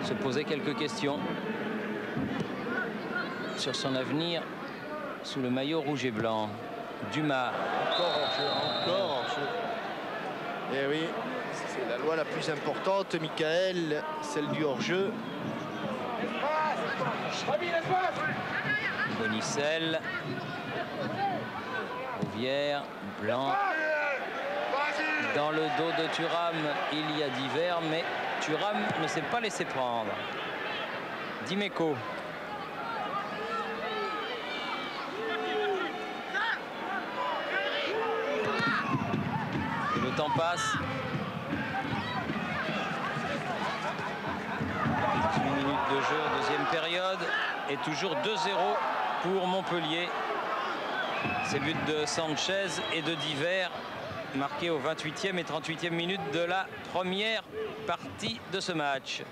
se poser quelques questions sur son avenir sous le maillot rouge et blanc. Dumas. Encore hors-jeu. Et oui, c'est la loi la plus importante, Michael, celle du hors-jeu. Bonicel. Rouvière. Blanc. Dans le dos de Thuram, il y a Divers, mais Thuram ne s'est pas laissé prendre. Dimeco. Et le temps passe. 18 minutes de jeu, deuxième période. Et toujours 2-0 pour Montpellier. Ces buts de Sanchez et de Divers, marqués au 28e et 38e minute de la première partie de ce match.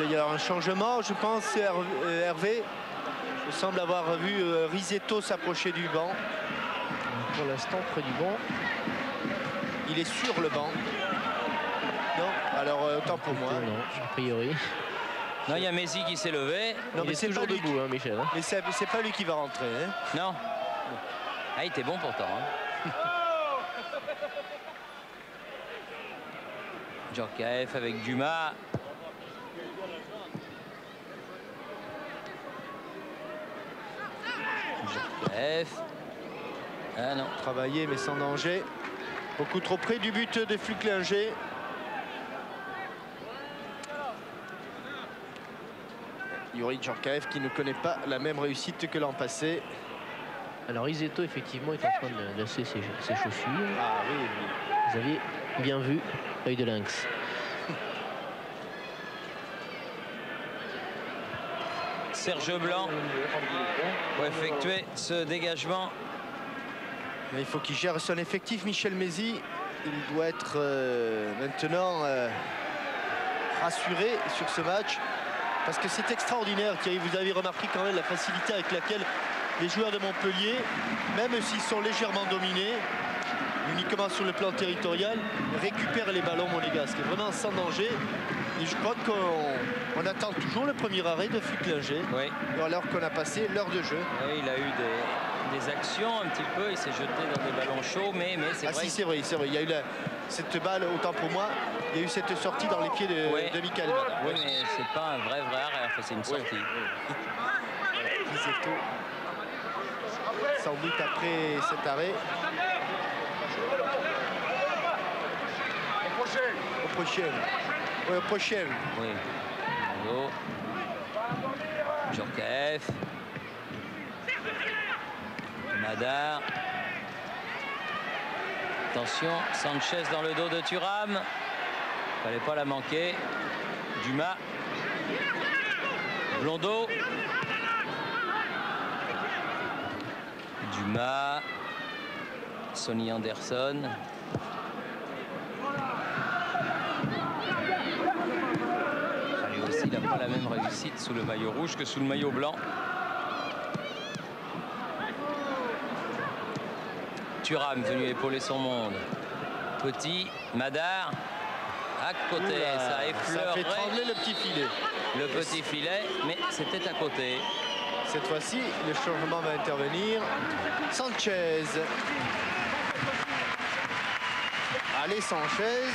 Il va y avoir un changement, je pense, Hervé. Je semble avoir vu Risetto s'approcher du banc. Pour l'instant, près du banc. Il est sur le banc. Non, alors autant pour moi. Non, a priori. Non, il y a Messi qui s'est levé. Non, il est toujours debout, hein, Michel. Hein. Mais c'est pas lui qui va rentrer. Hein. Non. Ah, il était bon pourtant. Hein. Djorkaeff avec Dumas. Djorkaeff. Ah non. Travaillé mais sans danger. Beaucoup trop près du but de Flucklinger. Yuri Djorkaeff qui ne connaît pas la même réussite que l'an passé. Alors Risetto effectivement est en train de lasser ses chaussures. Ah oui, oui. Vous aviez bien vu, œil de lynx. Serge Blanc pour effectuer ce dégagement. Mais il faut qu'il gère son effectif, Michel Mézy. Il doit être maintenant rassuré sur ce match. Parce que c'est extraordinaire, Thierry. Vous avez remarqué quand même la facilité avec laquelle les joueurs de Montpellier, même s'ils sont légèrement dominés, uniquement sur le plan territorial, récupèrent les ballons monégasques. Vraiment sans danger. Et je crois qu'on attend toujours le premier arrêt de Flucklinger. Oui. Alors qu'on a passé l'heure de jeu. Oui, il a eu des actions un petit peu. Il s'est jeté dans des ballons chauds, mais c'est vrai. Si, c'est vrai, c'est vrai. Il y a eu cette balle, autant pour moi, il y a eu cette sortie dans les pieds de Michael. Oui, mais c'est pas un vrai arrêt. Enfin, c'est une sortie. Risetto, sans doute après cet arrêt. Au prochain. Oui, au prochain. Oui. Djorkaeff. Madar. Attention, Sanchez dans le dos de Thuram. Fallait pas la manquer. Dumas. Blondeau. Dumas. Sonny Anderson. Lui aussi, il n'a pas la même réussite sous le maillot rouge que sous le maillot blanc. Thuram venu épauler son monde. Petit, Madar. À côté, ça a effleuré. Ça fait trembler le petit filet. Le petit filet, mais c'était à côté. Cette fois-ci, le changement va intervenir. Sanchez. Allez, Sanchez.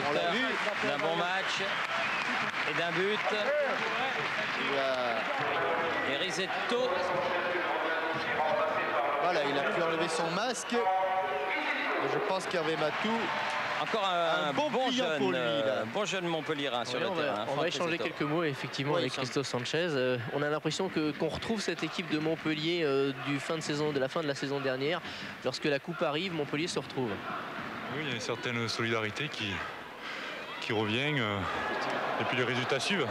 On l'a vu. D'un bon match et d'un but. Et Risetto. Voilà, il a pu enlever son masque. Et je pense qu'Hervé Matou. Encore un bon jeune, pour lui, bon jeune Montpellierin sur le terrain. On va échanger quelques mots effectivement avec Christophe Sanchez. On a l'impression qu'on retrouve cette équipe de Montpellier de la fin de la saison dernière. Lorsque la coupe arrive, Montpellier se retrouve. Oui, il y a une certaine solidarité qui revient et puis les résultats suivent.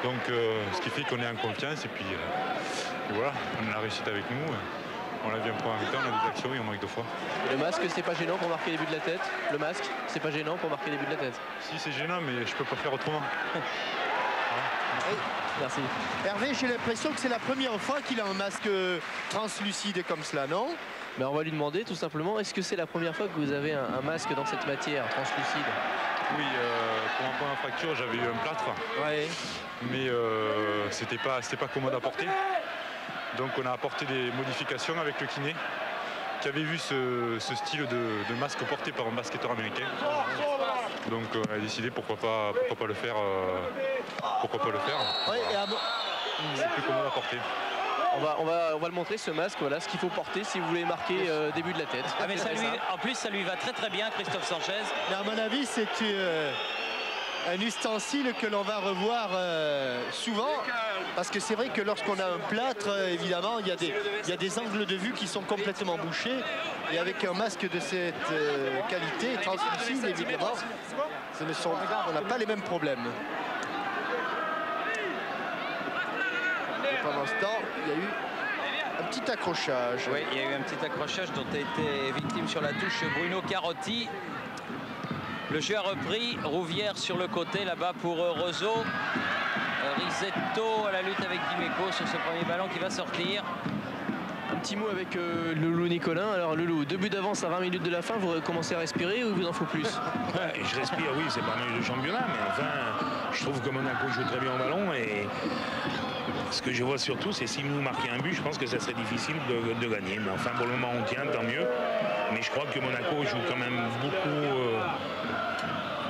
Donc ce qui fait qu'on est en confiance et puis voilà, on a la réussite avec nous. On l'a vu en première mi-temps, on a des actions et on marque 2 fois. Le masque, c'est pas gênant pour marquer les buts de la tête. Le masque, c'est pas gênant pour marquer les buts de la tête. Si, c'est gênant, mais je peux pas faire autrement. Merci. Hervé, j'ai l'impression que c'est la première fois qu'il a un masque translucide comme cela, non? Mais on va lui demander tout simplement, est-ce que c'est la première fois que vous avez un masque dans cette matière translucide? Oui, pour ma première fracture, j'avais eu un plâtre. Ouais. Mais c'était pas commode à porter. Donc on a apporté des modifications avec le kiné qui avait vu ce style de masque porté par un basketteur américain. Donc on a décidé pourquoi pas le faire. Ouais, c'est plus commode à porter. On va le montrer, ce masque, voilà ce qu'il faut porter si vous voulez marquer début de la tête. Ah mais en plus ça lui va très très bien, Christophe Sanchez. Mais à mon avis, c'est un ustensile que l'on va revoir souvent, parce que c'est vrai que lorsqu'on a un plâtre, évidemment, il y a des angles de vue qui sont complètement bouchés, et avec un masque de cette qualité translucide, évidemment, on n'a pas les mêmes problèmes. Et pendant ce temps, il y a eu un petit accrochage. Oui, il y a eu un petit accrochage dont a été victime sur la touche Bruno Carotti. Le jeu a repris, Rouvière sur le côté là-bas pour Rezo. Risetto à la lutte avec Dimeco sur ce premier ballon qui va sortir. Un petit mot avec Loulou Nicolin. Alors Loulou, 2 buts d'avance à 20 minutes de la fin, vous commencez à respirer ou il vous en faut plus? Je respire, oui, c'est pas mal de championnat, mais enfin, je trouve que Monaco joue très bien au ballon et ce que je vois surtout, c'est si nous marquions un but, je pense que ça serait difficile de gagner. Mais enfin, pour le moment, on tient, tant mieux. Mais je crois que Monaco joue quand même beaucoup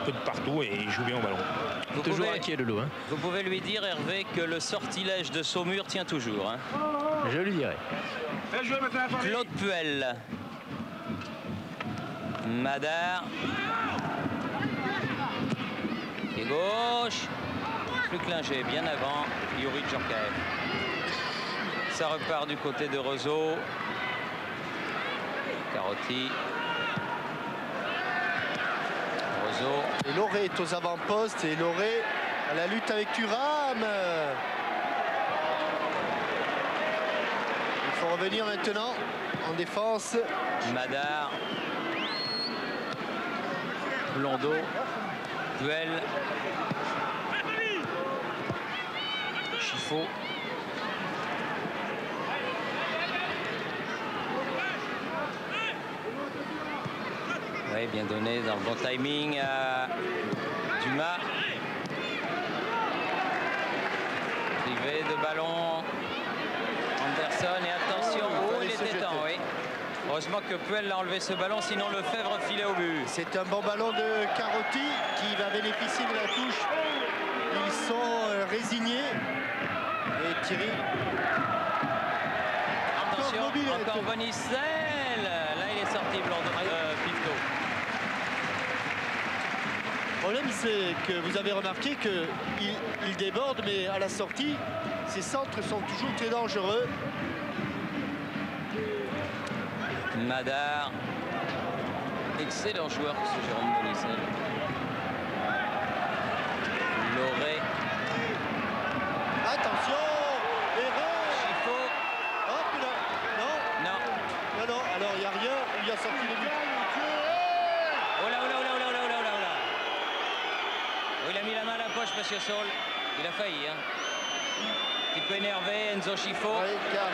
peu de partout et il joue bien au ballon. Toujours inquiet, Loulou. Hein. Vous pouvez lui dire, Hervé, que le sortilège de Saumur tient toujours. Hein. Je lui dirai. Claude Puel. Madar. Pied gauche. Fluclinger bien avant. Yuri Djorkaeff. Ça repart du côté de Rezo. Carotti. Rezo. Et Loré est aux avant-postes et Loré à la lutte avec Thuram. Il faut revenir maintenant en défense. Madar. Blondeau. Puel. Chiffot. Oui, bien donné dans le bon timing à Dumas. Privé de ballon. Anderson et attention. Oh, il était temps, oui. Heureusement que Puel a enlevé ce ballon, sinon Lefebvre filait au but. C'est un bon ballon de Carotti qui va bénéficier de la touche. Ils sont résignés. Et Thierry. Attention, encore Bonicel. Là, il est sorti, Pifto. Le problème, c'est que vous avez remarqué qu'il déborde, mais à la sortie, ses centres sont toujours très dangereux. Madar. Excellent joueur, ce Jérôme Bonicel. Loré. Attention, erreur. Chiffot. Hop là. Non. Non. Non, non. Alors, il n'y a rien. Il a sorti le but. Oh là, oh là, oh là, oh là, oh là, oh là, oh là. Oh, il a mis la main à la poche, monsieur Saul. Il a failli, hein. Un petit peu énervé, Enzo Chiffot. Oui, car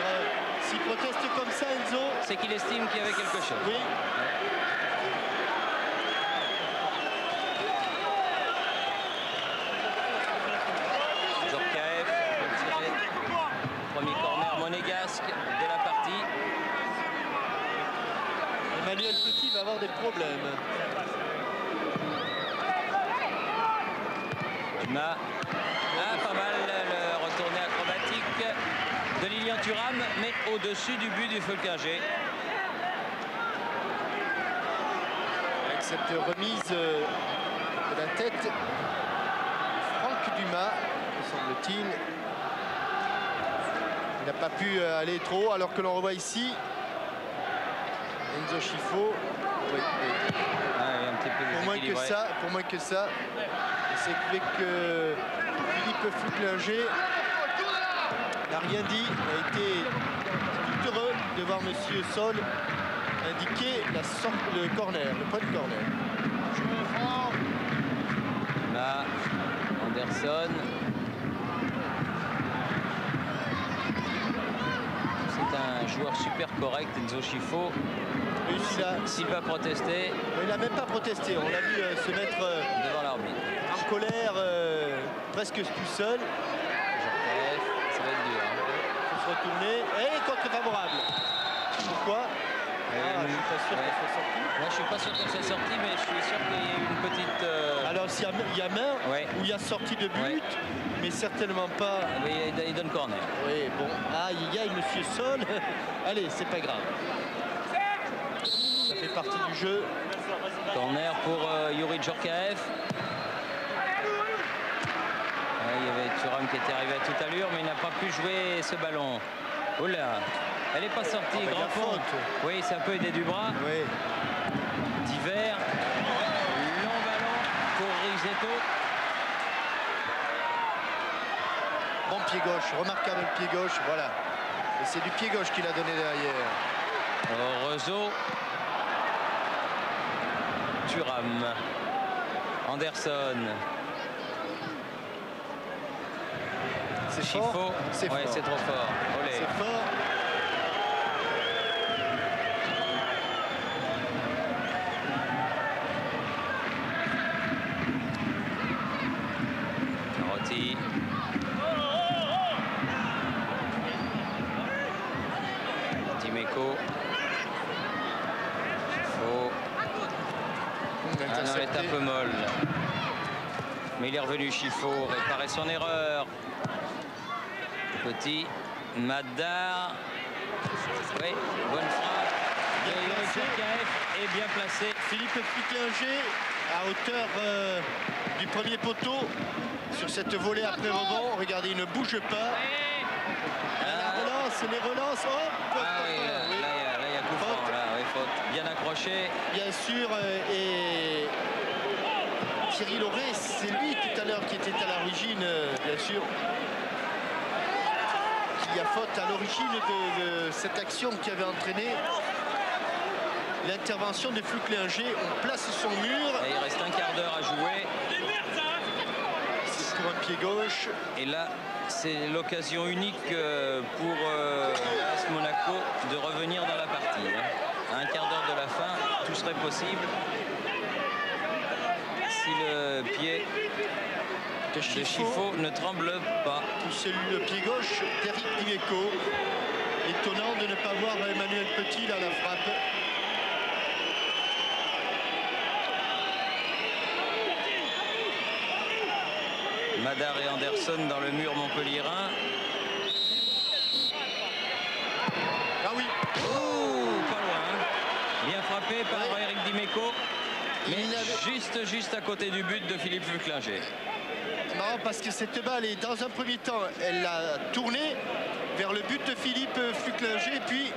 s'il proteste comme ça, Enzo, c'est qu'il estime qu'il y avait quelque chose. Oui. Djorkaeff, premier corner monégasque de la partie. Emmanuel Petit va avoir des problèmes. Dumas. Ah, pas mal le retourné acrobatique de Lilian Thuram, mais au-dessus du but du Fluclinger. Avec cette remise de la tête, Franck Dumas, me semble-t-il. Il n'a pas pu aller trop, alors que l'on revoit ici Enzo Chiffot. Oui, oui. Ah, un petit peu pour moins que ça, c'est que Philippe Fluclinger n'a rien dit, a été tout heureux de voir Monsieur Sol indiquer le corner, le point de corner. Là, Anderson. C'est un joueur super correct, Enzo Scifo. S'il va protester. Il n'a même pas protesté, on l'a vu se mettre devant l'arbitre. En colère, presque tout seul. Ça va être dur. Il faut se retourner. Et contre favorable. Pourquoi? Je ne suis pas sûr qu'elle soit sortie. Moi, je ne suis pas sûr qu'elle soit sortie, mais je suis sûr qu'il y a eu une petite... Alors, s'il y a main, ou il y a sortie de but, mais certainement pas... Mais il donne corner. Oui, bon. Il y a Monsieur Sol. Allez, c'est pas grave. Ça fait partie du jeu. Corner pour Youri Djorkaeff. Il y avait Thuram qui était arrivé à toute allure, mais il n'a pas pu jouer ce ballon. Oh là, elle n'est pas sortie, grand faute. Oui, c'est un peu aidé du bras. Oui. Diver. Long ballon pour Rizetto. Bon pied gauche, remarquable pied gauche, voilà. Et c'est du pied gauche qu'il a donné derrière. Rezo. Thuram. Anderson. C'est fort. C'est fort. C'est trop fort. Olé. C'est fort. Carotti. Dimeco. Faux. Non, elle est un peu molle. Mais il est revenu Scifo, réparer son erreur. Petit, Madar. Oui, bonne frappe. Est bien placé. Philippe Flucklinger à hauteur du premier poteau sur cette volée après rebond. Regardez, il ne bouge pas. La relance, les relances. Là, il y a coup franc. Faute. Bien accroché. Bien sûr. Et Thierry Lauré, c'est lui tout à l'heure qui était à l'origine, bien sûr. Il y a faute à l'origine de cette action qui avait entraîné l'intervention de Flucklinger. On place son mur. Et il reste un quart d'heure à jouer. C'est pour un pied gauche. Et là, c'est l'occasion unique pour AS Monaco de revenir dans la partie. À un quart d'heure de la fin, tout serait possible. Si le pied de Scifo ne tremble pas. C'est le pied gauche d'Éric Dimeco. Étonnant de ne pas voir Emmanuel Petit là, la frappe. Madar et Anderson dans le mur montpelliérain. Ah oui. Oh, pas loin. Bien frappé par Éric Dimeco. Mais juste à côté du but de Philippe Flucklinger. Non, parce que cette balle est dans un premier temps, elle a tourné vers le but de Philippe Flucklinger, puis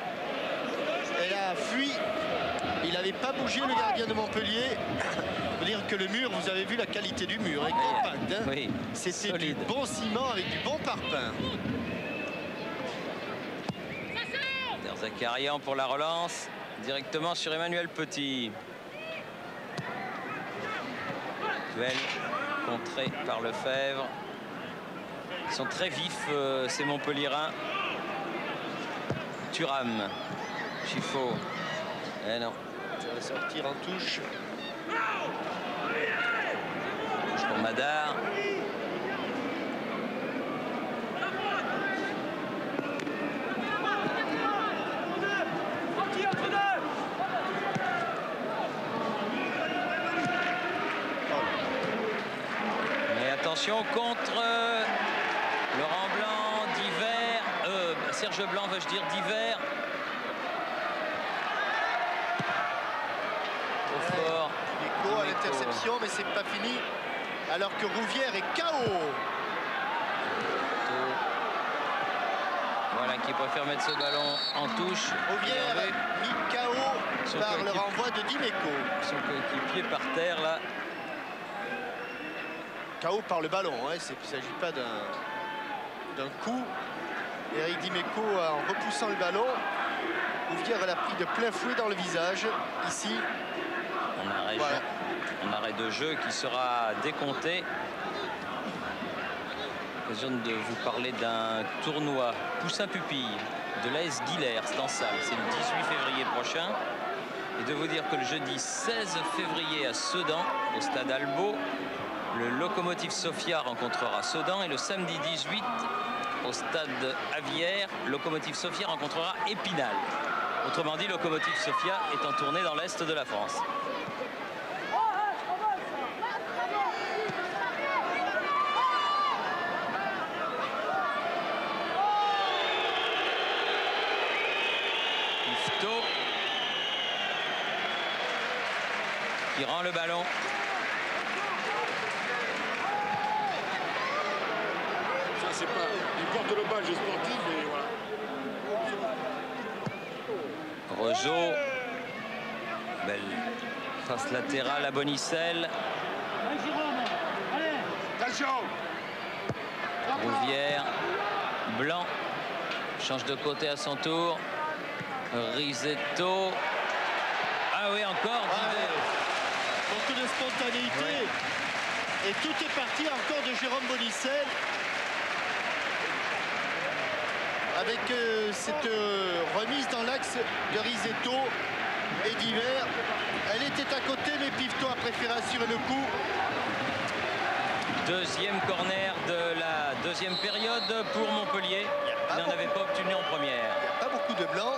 elle a fui. Il n'avait pas bougé le gardien de Montpellier. Il faut dire que le mur, vous avez vu la qualité du mur, avec compact. Hein. Oui, c'était du bon ciment avec du bon parpaing. Zakarian pour la relance, directement sur Emmanuel Petit. Duel contré par Lefebvre. Ils sont très vifs, ces Montpelliérains. Thuram. Scifo. Eh non. Ça va sortir en touche. Touche pour Madar. Attention contre Laurent Blanc, Diver, Serge Blanc, veux-je dire, Diver. Au fort. Dimeco à l'interception, mais c'est pas fini. Alors que Rouvière est KO. Voilà qui préfère mettre ce ballon en touche. Rouvière mis KO par le renvoi de Dimeco. Son coéquipier par terre là. KO par le ballon, hein. Il ne s'agit pas d'un coup. Eric Dimeco, en repoussant le ballon, Rouvière l'a pris de plein fouet dans le visage. Ici, un arrêt de jeu qui sera décompté. L'occasion de vous parler d'un tournoi Poussin Pupille de l'AS Guilers dans Salle. C'est le 18 février prochain. Et de vous dire que le jeudi 16 février à Sedan, au stade Albo, le Lokomotiv Sofia rencontrera Sedan, et le samedi 18 au stade Avière, Lokomotiv Sofia rencontrera Épinal. Autrement dit, Lokomotiv Sofia est en tournée dans l'Est de la France. Ifto qui rend le ballon. Ça, c'est pas une porte de badge sportif, mais voilà. Rejo. Belle face latérale à Bonicelle. Rouvière. Blanc. Change de côté à son tour. Risetto. Ah oui, encore. Beaucoup de spontanéité. Et tout est parti encore de Jérôme Bonicelle. Avec cette remise dans l'axe de Risetto et d'Hiver. Elle était à côté, mais Pifto a préféré assurer le coup. Deuxième corner de la deuxième période pour Montpellier. Il n'en avait pas obtenu en première. Il n'y a pas beaucoup de blanc.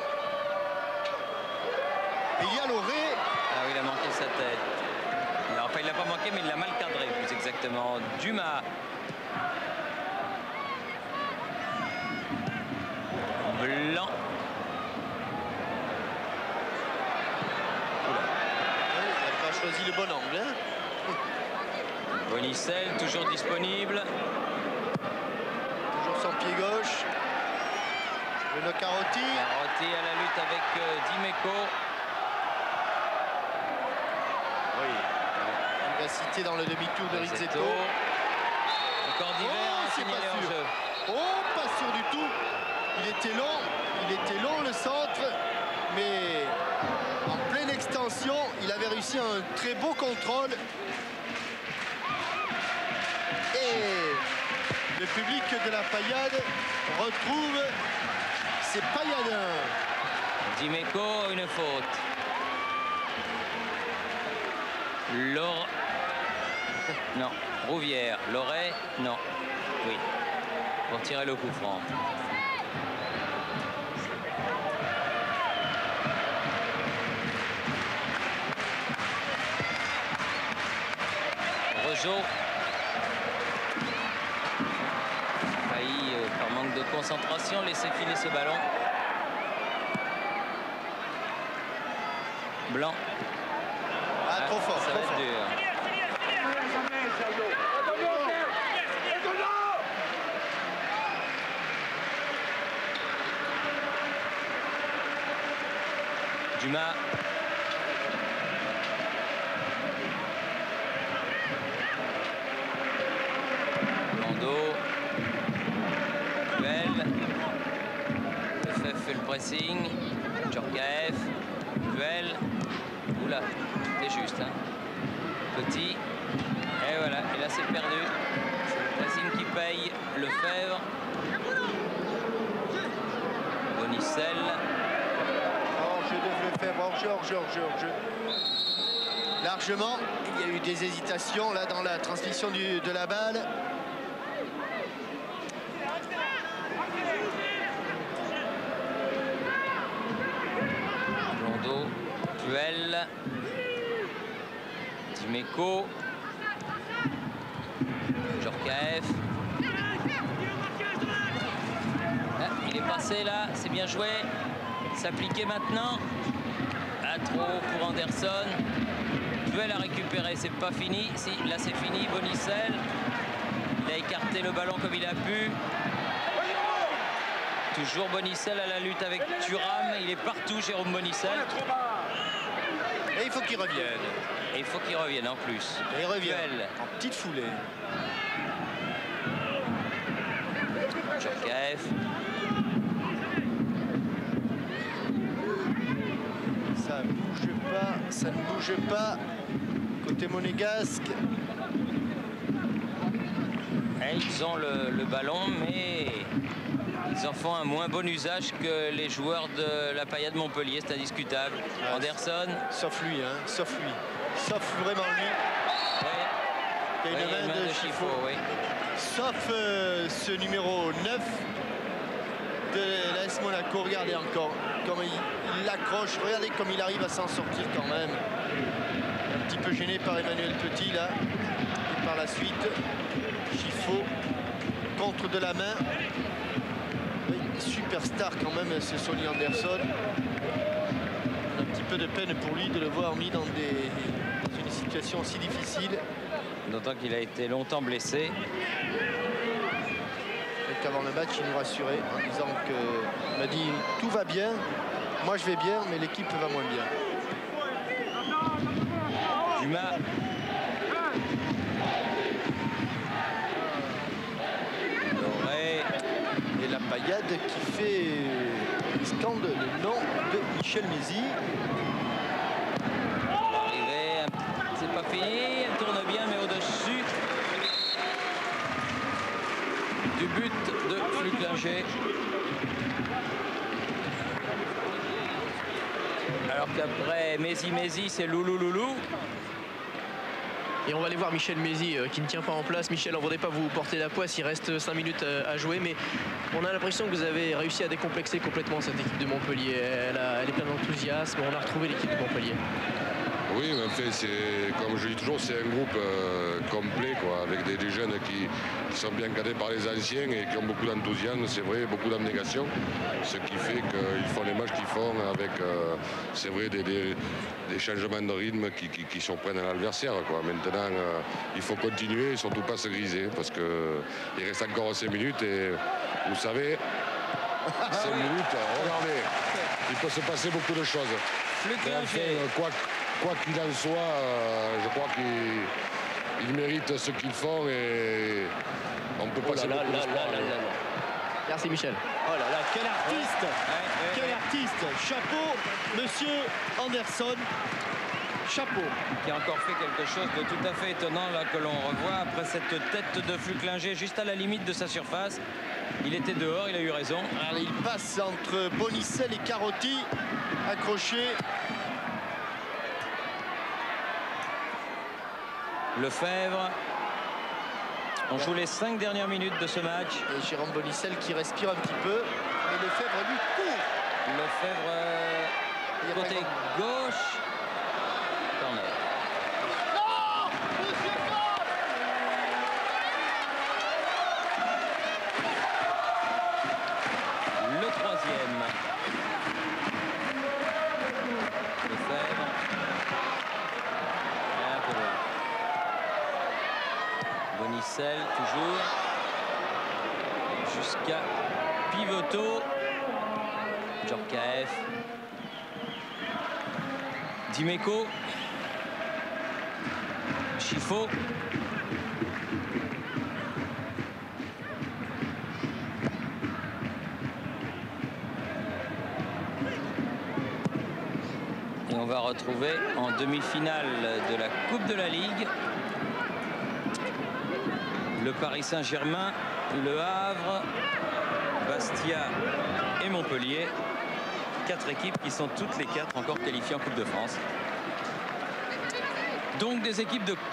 Et il y a Loré. Ah oui, il a manqué sa tête. Enfin, il l'a pas manqué, mais il l'a mal cadré, plus exactement. Dumas. Blanc. Il n'a pas choisi le bon angle. Hein. Bonicelle, toujours disponible. Toujours son pied gauche. Le Carotti. Carotti à la lutte avec Dimeco. Oui. Vivacité dans le demi-tour de Risetto. Encore d'hiver, signalé en jeu. Oh, pas sûr du tout. Il était long le centre, mais en pleine extension, il avait réussi un très beau contrôle. Et le public de la Paillade retrouve ses pailladins. Dimeco, une faute. Non. Rouvière. Loret, non. Oui. Pour tirer le coup franc. Rejo. Failli, par manque de concentration, laisser filer ce ballon. Blanc. Ah, trop fort. Ça va être dur. Dumas. Blondeau. Duel. FF fait le pressing. Djorkaeff. Duel. Oula, c'est juste. Hein. Petit. Et voilà, et là c'est perdu. C'est le pressing qui paye. Lefebvre. Bonicelle. Hors-jeu de Lefebvre, hors-jeu. Largement, il y a eu des hésitations là dans la transmission de la balle. Blondeau, Puel, Dimeco, Djorkaeff. Ah, il est passé là, c'est bien joué. S'appliquer maintenant. À trop pour Anderson. Puel a récupéré, c'est pas fini. Si, là c'est fini. Bonicelle. Il a écarté le ballon comme il a pu. Toujours Bonicelle à la lutte avec Thuram. Il est partout, Jérôme Bonicelle. Et il faut qu'il revienne. Et il faut qu'il revienne en plus. Et il revient Puel. en petite foulée. Djorkaeff. bouge pas. Côté monégasque. Et ils ont le ballon, mais ils en font un moins bon usage que les joueurs de la Paillade Montpellier, c'est indiscutable. Anderson. Sauf lui, hein, sauf lui. Sauf vraiment lui. Ouais. Il y a une main de Chifo. Oui. Sauf ce numéro 9 de l'AS Monaco. Regardez encore comment il l'accroche. Regardez comme il arrive à s'en sortir quand même. Un petit peu gêné par Emmanuel Petit là. Et par la suite, Chifo contre de la main. Oui, superstar quand même, c'est Sonny Anderson. Un petit peu de peine pour lui de le voir mis dans une situation aussi difficile. D'autant qu'il a été longtemps blessé. Et qu'avant le match, il nous rassurait en disant qu'il m'a dit tout va bien, moi je vais bien, mais l'équipe va moins bien. Dumas. Et la Paillade qui fait scande le nom de Michel Mézy. C'est pas fini, elle tourne bien mais au-dessus du but de Flucklinger. Alors qu'après Mézy, c'est Loulou. Et on va aller voir Michel Mézy qui ne tient pas en place. Michel, on ne voudrait pas vous porter la poisse, il reste 5 minutes à jouer, mais on a l'impression que vous avez réussi à décomplexer complètement cette équipe de Montpellier. Elle est pleine d'enthousiasme, on a retrouvé l'équipe de Montpellier. Oui, mais en fait, comme je dis toujours, c'est un groupe complet, quoi, avec des jeunes qui sont bien cadrés par les anciens et qui ont beaucoup d'enthousiasme, c'est vrai, beaucoup d'abnégation. Ce qui fait qu'ils font les matchs qu'ils font avec, c'est vrai, des changements de rythme qui surprennent l'adversaire. Maintenant, il faut continuer et surtout pas se griser parce qu'il reste encore 5 minutes et vous savez, 5 minutes, regardez, il peut se passer beaucoup de choses. Quoi qu'il en soit, je crois qu'ils méritent ce qu'ils font et on peut passer beaucoup d'espoir. Merci Michel. Oh là là, quel artiste! Quel artiste! Chapeau, monsieur Anderson. Chapeau. Qui a encore fait quelque chose de tout à fait étonnant là que l'on revoit après cette tête de Flucklinger juste à la limite de sa surface. Il était dehors, il a eu raison. Alors, il passe entre Bonicel et Carotti, accroché. Lefebvre. On joue les 5 dernières minutes de ce match. Et Jérôme Bonicel qui respire un petit peu. Et Lefebvre lui court. Lefebvre côté gauche. Corner. Le troisième. Lefebvre. Un peu loin. Bonicel toujours jusqu'à Pivoto. Djorkaeff. Dimeco. Chifo. Et on va retrouver en demi-finale de la Coupe de la Ligue le Paris Saint-Germain, Le Havre, Bastia et Montpellier. 4 équipes qui sont toutes les 4 encore qualifiées en Coupe de France. Donc des équipes de coupe.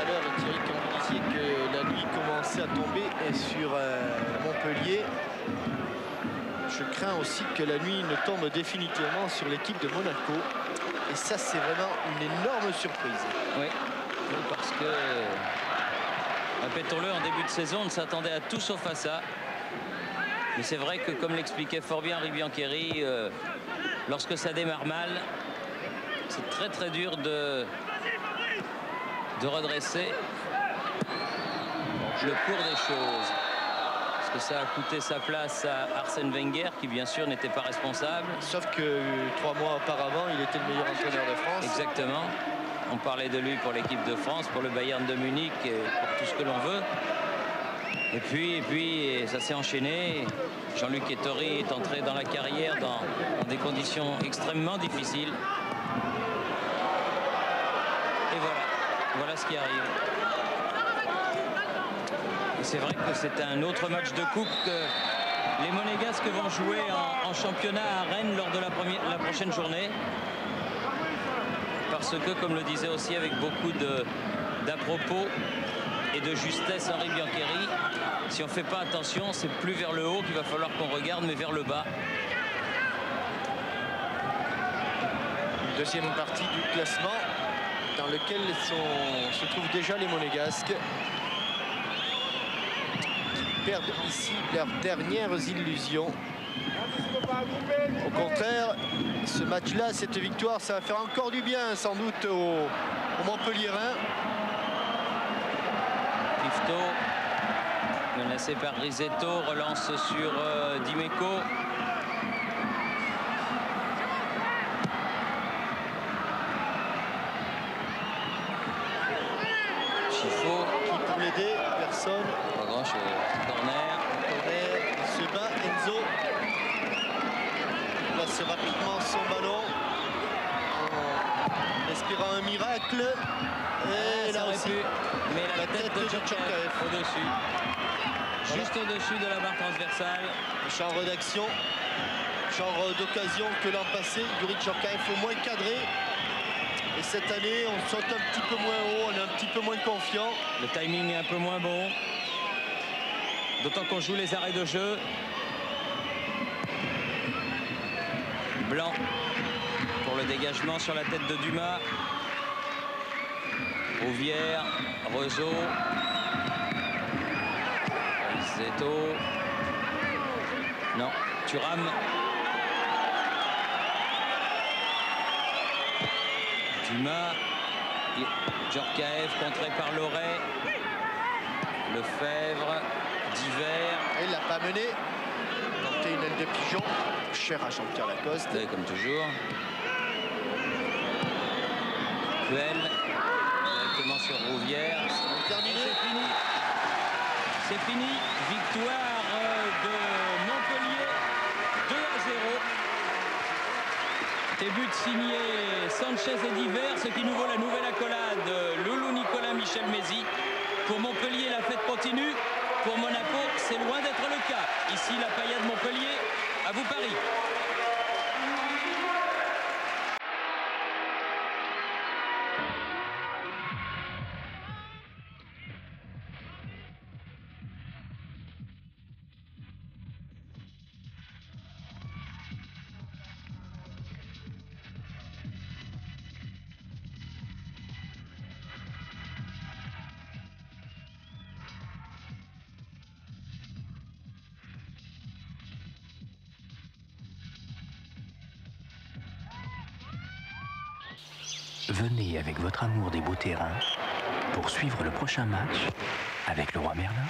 Alors Thierry, quand vous disiez que la nuit commençait à tomber sur Montpellier, je crains aussi que la nuit ne tombe définitivement sur l'équipe de Monaco. Et ça, c'est vraiment une énorme surprise. Oui, parce que, répétons-le, en début de saison, on s'attendait à tout sauf à ça. Mais c'est vrai que, comme l'expliquait fort bien Henri Biancheri, lorsque ça démarre mal, c'est très très dur de redresser le cours des choses. Parce que ça a coûté sa place à Arsène Wenger, qui bien sûr n'était pas responsable. Sauf que 3 mois auparavant, il était le meilleur entraîneur de France. Exactement. On parlait de lui pour l'équipe de France, pour le Bayern de Munich et pour tout ce que l'on veut. Et puis, ça s'est enchaîné. Jean-Luc Ettori est entré dans la carrière dans des conditions extrêmement difficiles. Et voilà ce qui arrive. C'est vrai que c'est un autre match de coupe que les Monégasques vont jouer en championnat à Rennes lors de la prochaine journée. Parce que, comme le disait aussi avec beaucoup d'à-propos et de justesse Henri Biancheri, si on ne fait pas attention, c'est plus vers le haut qu'il va falloir qu'on regarde, mais vers le bas. Deuxième partie du classement dans lequel se trouvent déjà les Monégasques, qui perdent ici leurs dernières illusions. Au contraire, ce match-là, cette victoire, ça va faire encore du bien sans doute aux Montpelliérains. Pifto, menacé par Risetto, relance sur Dimeco. Chifo. Qui pour l'aider? Personne. Pas grand chose. Corner. Il se bat, Enzo. Il place rapidement son ballon en espérant un miracle. Et là aussi, mais la tête de Djorkaeff au-dessus. Voilà. Juste au-dessus de la barre transversale. Genre d'action, genre d'occasion que l'an passé, Yuri Djorkaeff au moins cadré. Et cette année, on saute un petit peu moins haut, on est un petit peu moins confiant. Le timing est un peu moins bon. D'autant qu'on joue les arrêts de jeu. Blanc pour le dégagement sur la tête de Dumas. Rouvière, Rezo. Zeto. Non, Thuram. Dumas. Djorkaeff contré par Loret. Lefebvre. Diver. Il l'a pas mené. Tenté une aile de pigeon. Cher à Jean-Pierre Lacoste. Oui, comme toujours. Puel. Directement sur Rouvière. Terminé. C'est fini. C'est fini. Victoire de Montpellier. 2-0. Début signé Sanchez et Diver, ce qui nous vaut la nouvelle accolade Loulou Nicolas Michel Mézy. Pour Montpellier, la fête continue. Pour Monaco, c'est loin d'être le cas. Ici, la paillade Montpellier. À vous Paris. Venez avec votre amour des beaux terrains pour suivre le prochain match avec le Roi Merlin.